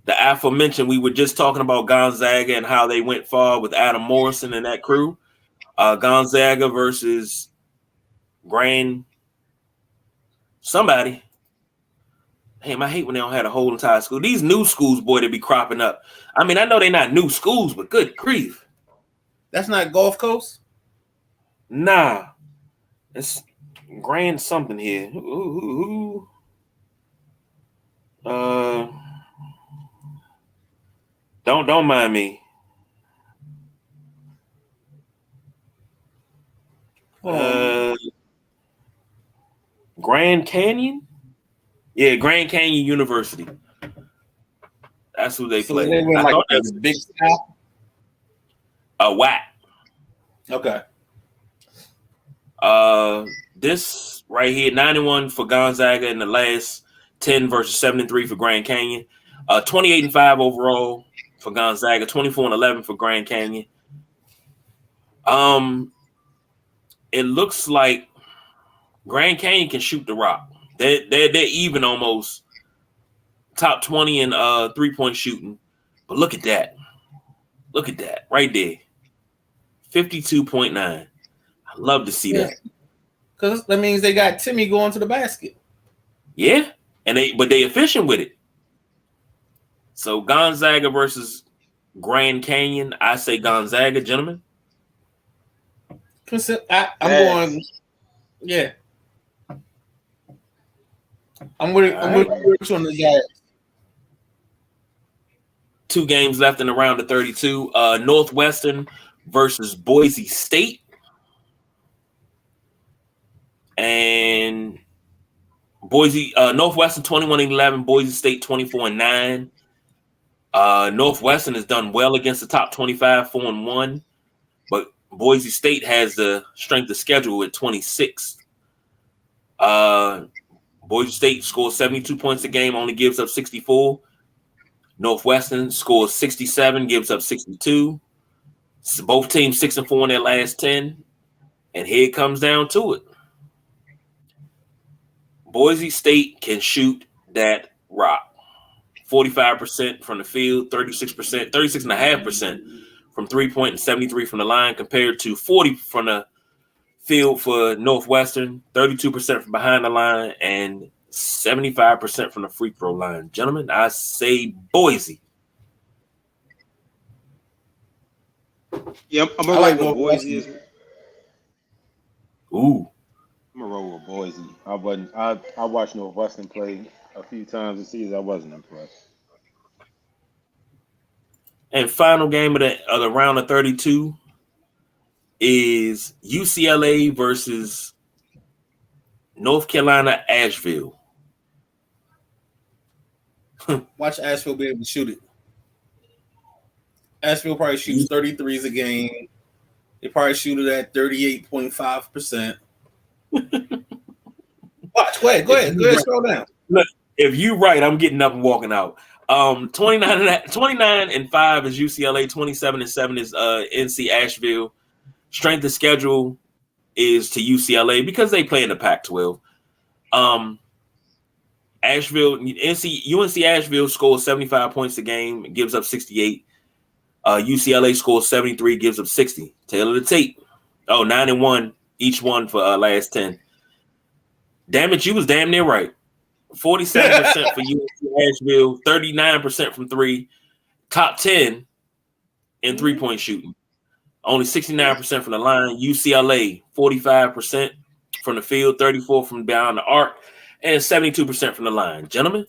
The aforementioned, we were just talking about Gonzaga and how they went far with Adam Morrison and that crew. Gonzaga versus Grand somebody. Damn, I hate when they don't have a whole entire school. These new schools, boy, they be cropping up. I mean, I know they're not new schools, but good grief. That's not Gulf Coast? Nah. It's Grand something here. Don't mind me. Grand Canyon? Yeah, Grand Canyon University. That's who they play. They went like the Big South? WAC. Okay. This right here, 91 for Gonzaga in the last 10 versus 7-3 for Grand Canyon. 28-5 overall for Gonzaga, 24-11 for Grand Canyon. It looks like Grand Canyon can shoot the rock. They're even almost top 20 in 3-point shooting. But look at that. Look at that right there. 52.9. I love to see that. Because that means they got Timmy going to the basket. Yeah. But they efficient with it. So Gonzaga versus Grand Canyon. I say Gonzaga, gentlemen. I'm going. Yeah. I'm with which one the guys. 2 games left in the round of 32. Northwestern versus Boise State. And Northwestern 21-11, Boise State 24-9. Northwestern has done well against the top 25, 4-1, but Boise State has the strength of schedule at 26th. Boise State scores 72 points a game, only gives up 64. Northwestern scores 67, gives up 62. So both teams 6-4 in their last 10, and here it comes down to it. Boise State can shoot that rock. 45% from the field, 36.5% from 3-point, and 73 from the line, compared to 40 from the field for Northwestern, 32% from behind the line, and 75% from the free throw line. Gentlemen, I say Boise. Yep, I'm gonna roll with Boise. Ooh. I'm gonna roll with Boise. I watched Northwestern play a few times this season. I wasn't impressed. And final game of the round of 32 is UCLA versus North Carolina Asheville. Watch Asheville be able to shoot it. Asheville probably shoots 33s a game. They probably shoot it at 38.5%. Watch, go ahead, scroll down. Look, if you right, I'm getting up and walking out. 29-5 is UCLA. 27-7 is NC Asheville. Strength of schedule is to UCLA because they play in the Pac-12. UNC Asheville scores 75 points a game, and gives up 68. UCLA scores 73, gives up 60. Tail of the tape. 9-1 each one for last 10. Damn it, you was damn near right. 47% for UNC Asheville, 39% from three, top 10 in 3-point shooting. Only 69% from the line. UCLA, 45% from the field, 34% from behind the arc, and 72% from the line. Gentlemen?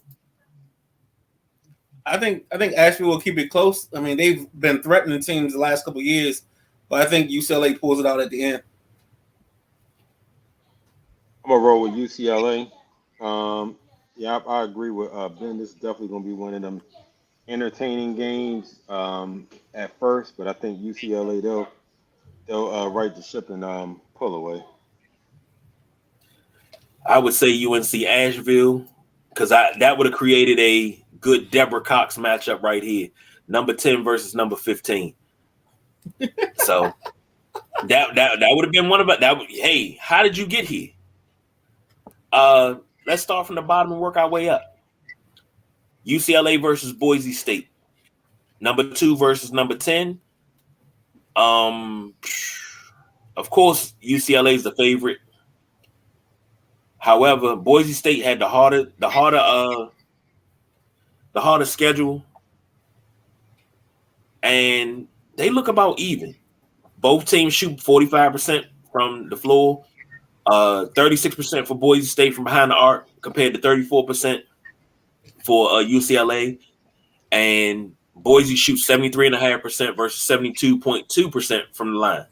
I think Asheville will keep it close. I mean, they've been threatening teams the last couple of years, but I think UCLA pulls it out at the end. I'm gonna roll with UCLA. Yeah, I agree with Ben. This is definitely gonna be one of them entertaining games at first, but I think UCLA they'll right the ship and pull away. I would say UNC Asheville because that would have created a good Deborah Cox matchup right here. Number 10 versus number 15. So that would have been one of that. Hey, how did you get here? Let's start from the bottom and work our way up. UCLA versus Boise State. Number 2 versus number 10. Of course, UCLA is the favorite. However, Boise State had the harder schedule, and they look about even. Both teams shoot 45% from the floor, 36% for Boise State from behind the arc, compared to 34% for UCLA, and Boise shoots 73.5% versus 72.2% from the line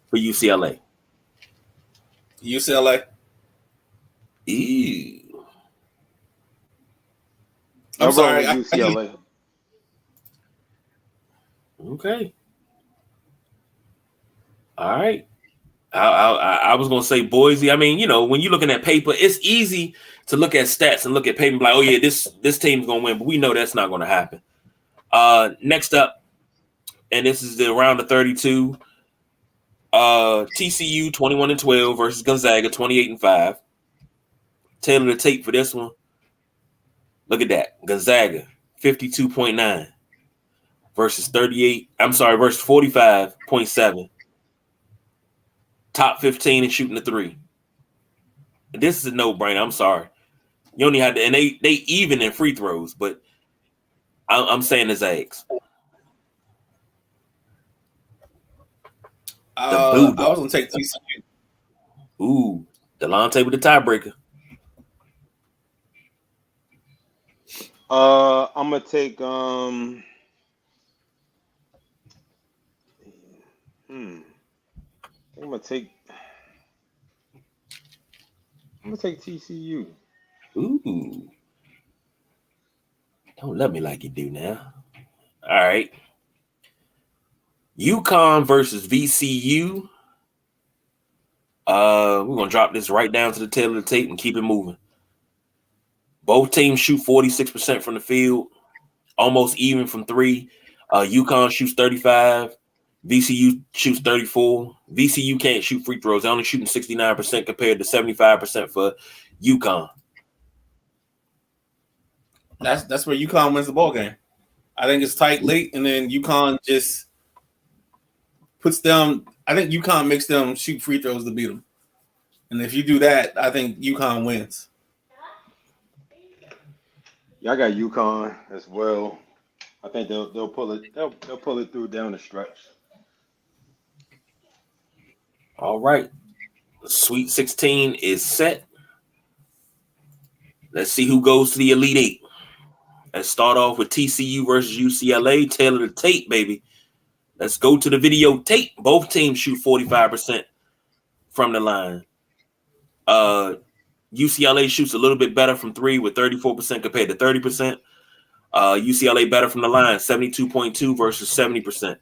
for UCLA. UCLA. Ew. I'm sorry. UCLA. Okay. All right. I was gonna say Boise. I mean, when you're looking at paper, it's easy to look at stats and look at paper and be like, oh yeah, this team's gonna win, but we know that's not gonna happen. Next up, and this is the round of 32. TCU 21-12 versus Gonzaga 28-5. Tail of the tape for this one. Look at that. Gonzaga 52.9 versus 45.7. Top 15 in shooting the three. This is a no-brainer. I'm sorry. You only had to, and they even in free throws, but I'm saying the Zags. I was gonna take TCU. Ooh, Delonte with the tiebreaker. I'm gonna take I'm gonna take TCU. Ooh. Don't love me like you do now. All right. UConn versus VCU. We're gonna drop this right down to the tail of the tape and keep it moving. Both teams shoot 46% from the field, almost even from three. UConn shoots 35. VCU shoots 34. VCU can't shoot free throws. They're only shooting 69% compared to 75% for UConn. That's where UConn wins the ball game. I think it's tight late, and then UConn just puts them. I think UConn makes them shoot free throws to beat them. And if you do that, I think UConn wins. Yeah, I got UConn as well. I think they'll pull it. They'll pull it through down the stretch. All right. The Sweet 16 is set. Let's see who goes to the Elite Eight. Let's start off with TCU versus UCLA. Tail of the tape, baby. Let's go to the video tape. Both teams shoot 45% from the line. UCLA shoots a little bit better from three with 34% compared to 30%. UCLA better from the line, 72.2 versus 70%.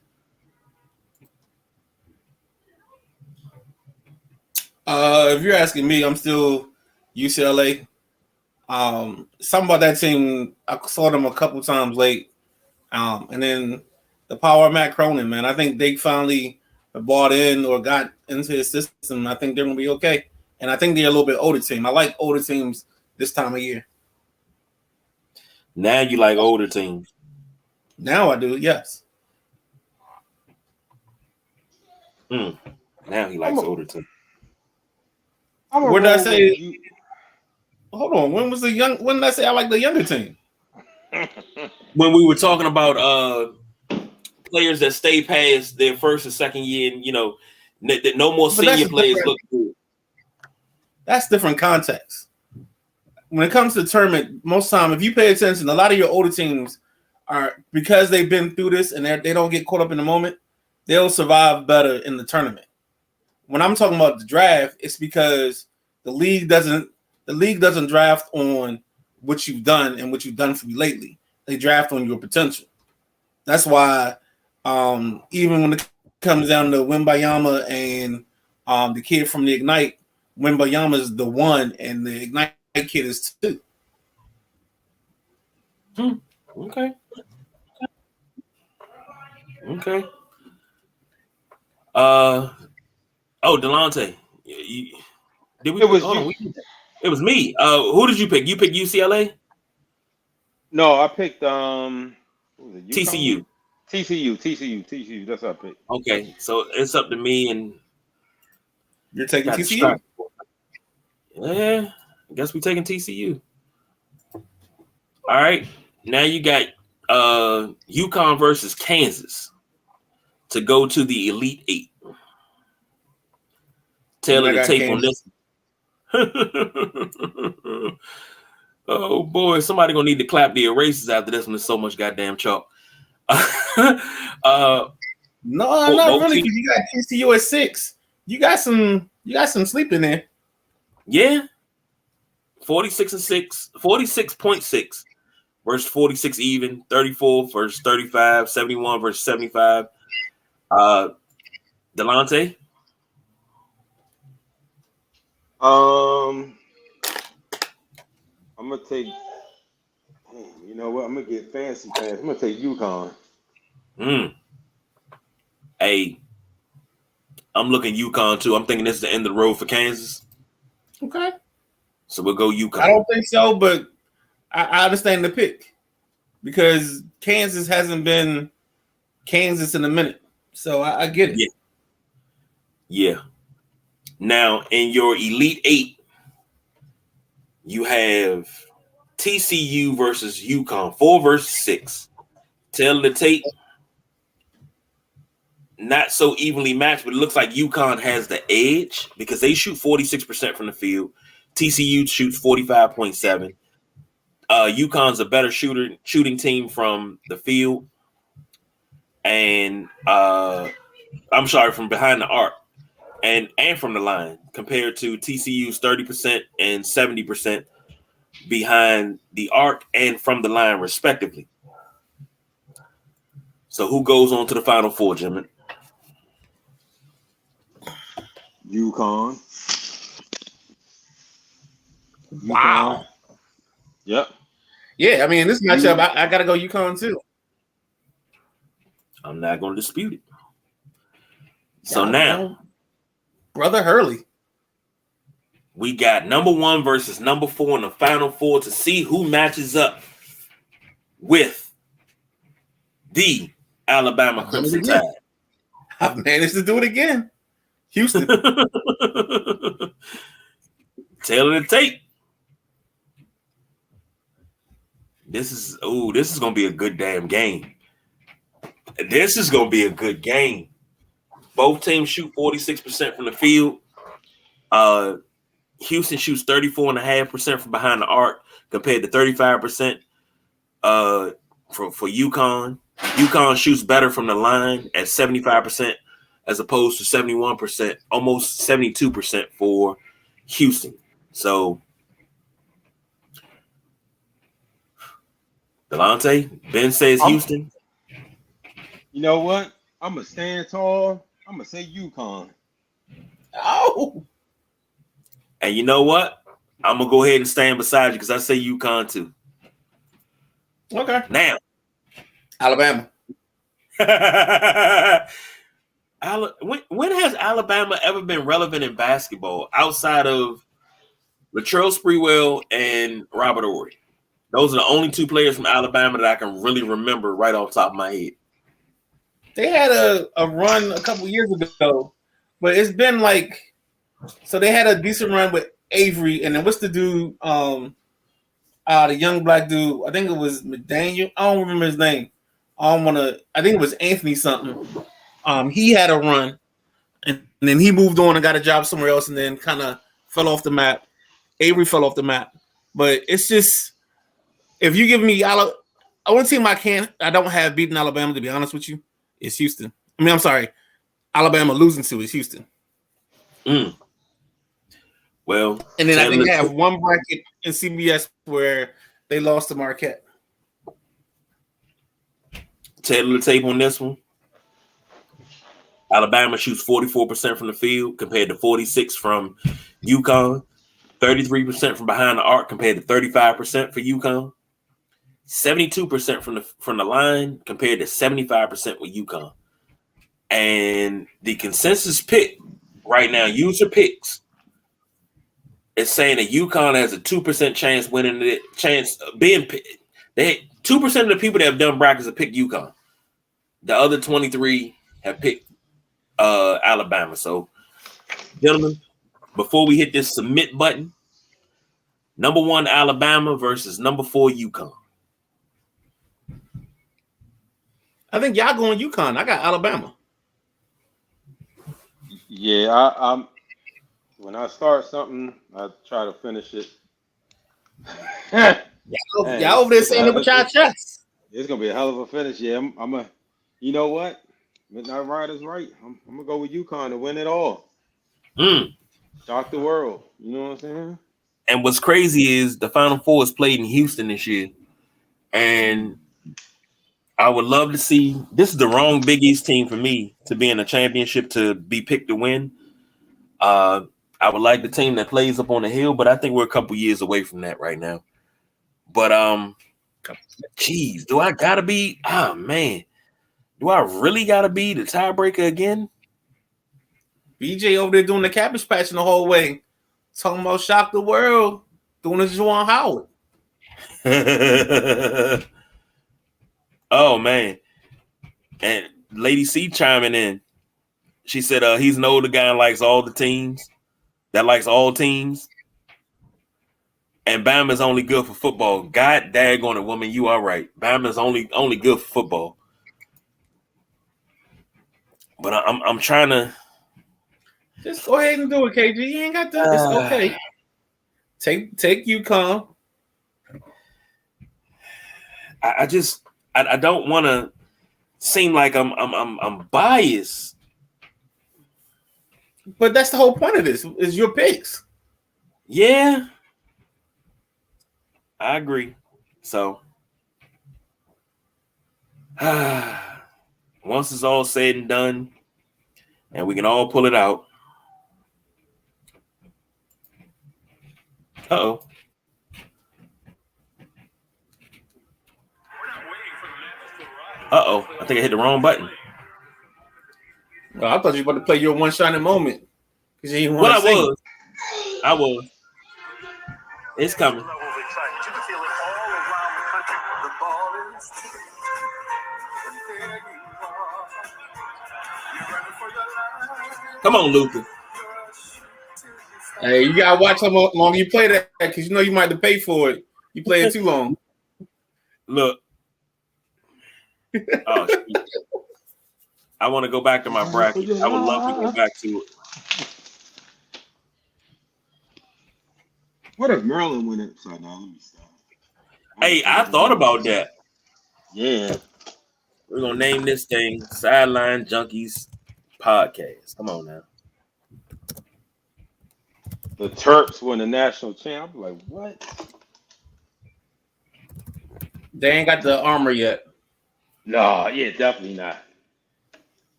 If you're asking me, I'm still UCLA. Something about that team. I saw them a couple times late, and then the power of Matt Cronin, man. I think they finally bought in or got into his system. I think they're gonna be okay, and I think they're a little bit older team. I like older teams this time of year. Now you like older teams. Now I do, yes. Now he likes older teams. What did I say? Hold on. When did I say I like the younger team? When we were talking about players that stay past their first and second year, and no more senior players look good. That's different context. When it comes to the tournament, most time, if you pay attention, a lot of your older teams are, because they've been through this and they don't get caught up in the moment, they'll survive better in the tournament. When I'm talking about the draft, it's because the league doesn't draft on what you've done and what you've done for me lately. They draft on your potential. That's why even when it comes down to Wembayama and the kid from the Ignite, Wembayama is the one and the Ignite kid is two. Okay. Delonte. It was me. Who did you pick? You picked UCLA? No, I picked what was it, TCU. TCU. That's what I picked. Okay, so it's up to me, and you're taking TCU. Yeah, I guess we're taking TCU. All right, now you got UConn versus Kansas to go to the Elite Eight. Taylor the tape Kansas on this. Oh boy, somebody gonna need to clap the erasers after this one. There's so much goddamn chalk. No, not really. Because you got TCU at 6. You got some sleep in there. Yeah, 46.6 versus 46 even, 34 versus 35, 71 versus 75. Delonte. I'm gonna take. You know what? I'm gonna get fancy pants. I'm gonna take UConn. Hey, I'm looking UConn too. I'm thinking this is the end of the road for Kansas. Okay. So we'll go UConn. I don't think so, but I understand the pick because Kansas hasn't been Kansas in a minute. So I get it. Yeah. Now, in your Elite Eight, you have TCU versus UConn, 4 versus 6. Taylor the tape, not so evenly matched, but it looks like UConn has the edge because they shoot 46% from the field. TCU shoots 45.7. UConn's a better shooting team from the field, and from behind the arc. And from the line compared to TCU's 30% and 70% behind the arc and from the line, respectively. So who goes on to the Final Four, Jim? UConn. Wow. Yep. Yeah, I mean, in this matchup, I got to go UConn too. I'm not going to dispute it. So now, Brother Hurley, we got number 1 versus number 4 in the Final Four to see who matches up with the Alabama Crimson Tide. I've managed to do it again. Houston. Taylor the tape. This is going to be a good damn game. This is going to be a good game. Both teams shoot 46% from the field. Houston shoots 34.5% from behind the arc compared to 35% for UConn. UConn shoots better from the line at 75% as opposed to 71%, almost 72% for Houston. So, Delonte, Ben says Houston. You know what? I'm going to stand tall. I'm going to say UConn. Oh. And you know what? I'm gonna go ahead and stand beside you because I say UConn too. Okay. Now, Alabama. when has Alabama ever been relevant in basketball outside of Latrell Sprewell and Robert Horry? Those are the only two players from Alabama that I can really remember right off the top of my head. They had a run a couple years ago, but it's been like, so they had a decent run with Avery, and then what's the dude? The young black dude. I think it was McDaniel. I don't remember his name. I think it was Anthony something. He had a run, and then he moved on and got a job somewhere else, and then kind of fell off the map. Avery fell off the map, but it's just if you give me one team I don't have beaten Alabama, to be honest with you, it's Houston. I mean, I'm sorry, Alabama losing to is Houston. Well, and then I think they have one bracket in CBS where they lost to Marquette. Taylor the tape on this one. Alabama shoots 44% from the field compared to 46% from UConn. 33% from behind the arc compared to 35% for UConn. 72% from the line compared to 75% with UConn. And the consensus pick right now, user picks, is saying that UConn has a 2% chance winning it, chance of being picked. 2% of the people that have done brackets have picked UConn. The other 23 have picked Alabama. So, gentlemen, before we hit this submit button, number 1 Alabama versus number 4 UConn. I think y'all going UConn. I got Alabama. Yeah, I'm. When I start something, I try to finish it. Y'all over there saying it with y'all chest. It's gonna be a hell of a finish. Yeah, I'm a. You know what? Midnight Rider's right. I'm gonna go with UConn to win it all. Shock the world. You know what I'm saying? And what's crazy is the Final Four is played in Houston this year, and I would love to see. This is the wrong Big East team for me to be in a championship to be picked to win. I would like the team that plays up on the hill, but I think we're a couple years away from that right now. But geez, do I gotta be? Oh man, do I really gotta be the tiebreaker again? BJ over there doing the cabbage patch in the whole way, talking about shock the world, doing a Juwan Howard. Oh man, and Lady C chiming in. She said, he's an older guy and likes all the teams. That likes all teams. And Bama's only good for football. God daggone it, woman, you are right. Bama's only good for football. But I'm trying to just go ahead and do it, KG. You ain't got to. It's okay. Take UConn. I don't want to seem like I'm biased. But that's the whole point of this, is your picks. Yeah. I agree. So, once it's all said and done, and we can all pull it out. Uh-oh. Uh-oh. I think I hit the wrong button. Well, I thought you were about to play your one shining moment. Well, I was. It's coming. Come on, Luther. Hey, you gotta watch how long you play that because you know you might have to pay for it. You play it too long. Look. Oh, I want to go back to my bracket. I would love to go back to it. What if Maryland win it? Sorry, now let me stop. Hey, I thought about that. Yeah. We're going to name this thing Sideline Junkies Podcast. Come on now. The Terps win the national champ. I'm like, what? They ain't got the armor yet. No, yeah, definitely not.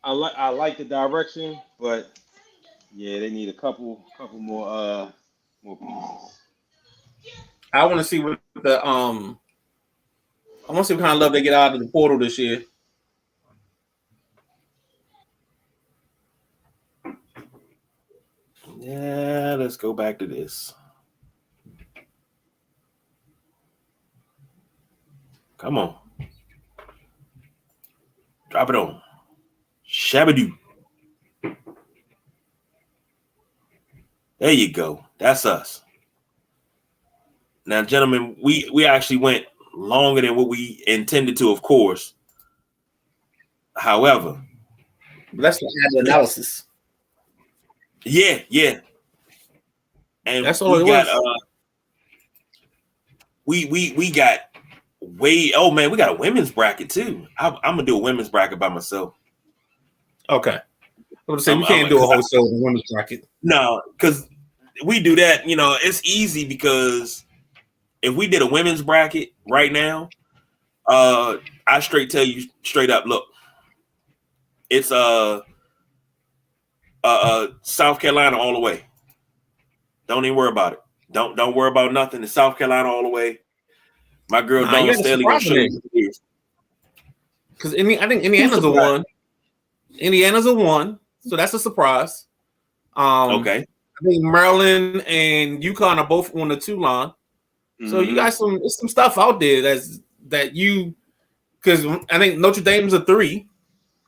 I like the direction, but Yeah, they need a couple more pieces. I want to see what the I want to see what kind of love they get out of the portal this year. Yeah, let's go back to this. Come on. Drop it on. Shabadoo. There you go. That's us. Now, gentlemen, we actually went longer than what we intended to, of course. However, that's the analysis. Yeah. And that's all we got. We got we got a women's bracket too. I'm gonna do a women's bracket by myself. Okay. I'm saying we can't do a whole show with a women's bracket. No, because we do that. It's easy because if we did a women's bracket right now, I tell you straight up, look, it's South Carolina all the way. Don't even worry about it. Don't worry about nothing. It's South Carolina all the way. My girl Dawn Staley gonna show you. Because I think Indiana's a 1. Indiana's a 1, so that's a surprise. Okay. I think Maryland and UConn are both on the 2 line. Mm-hmm. So you got some stuff out there because I think Notre Dame's a 3.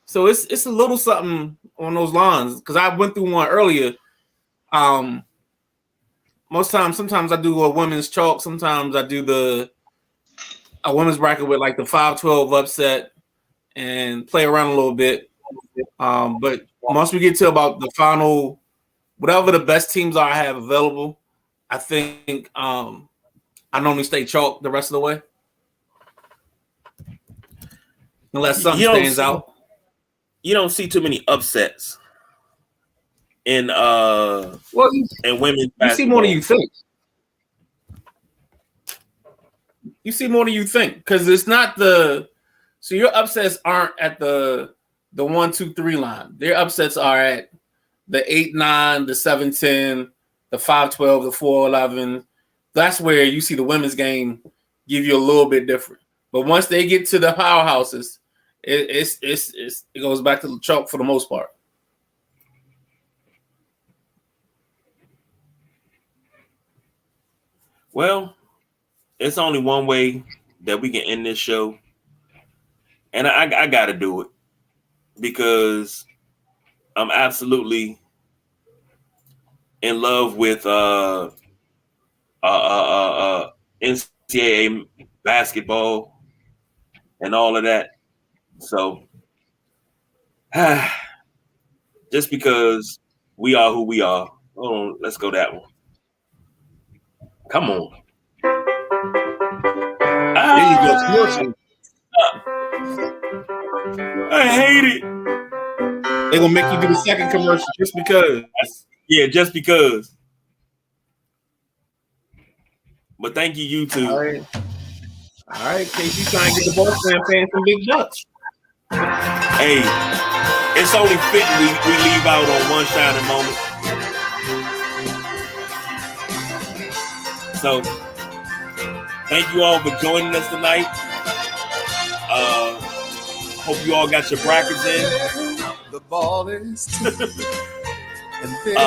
So it's a little something on those lines. Because I went through one earlier. Sometimes I do a women's chalk. Sometimes I do a women's bracket with like the 5-12 upset and play around a little bit. But once we get to about the final, whatever the best teams are I have available, I think I normally stay chalk the rest of the way. Unless something stands out. You don't see too many upsets in in women's basketball. You see more than you think. You see more than you think because it's not so your upsets aren't at the 1, 2, 3 line. Their upsets are at the 8-9, the 7-10, the 5-12, the 4-11. That's where you see the women's game give you a little bit different. But once they get to the powerhouses, it goes back to the chalk for the most part. Well, it's only one way that we can end this show. And I got to do it because I'm absolutely in love with NCAA basketball and all of that. So just because we are who we are. Hold on, let's go that one. Come on. There you go. I hate it. They're going to make you do the second commercial just because. Yeah, just because. But thank you, YouTube. All right, KC trying to get the Boston paying some big bucks. Hey, it's only fitting we leave out on one shining moment. So, thank you all for joining us tonight. Hope you all got your brackets in. The ball is and there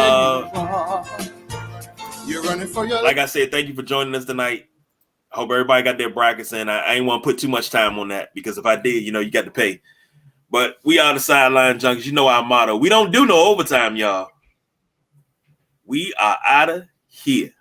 you're running for your like I said, thank you for joining us tonight. I hope everybody got their brackets in. I ain't want to put too much time on that because if I did, you got to pay. But we are the Sideline Junkies. You know our motto. We don't do no overtime, y'all. We are out of here.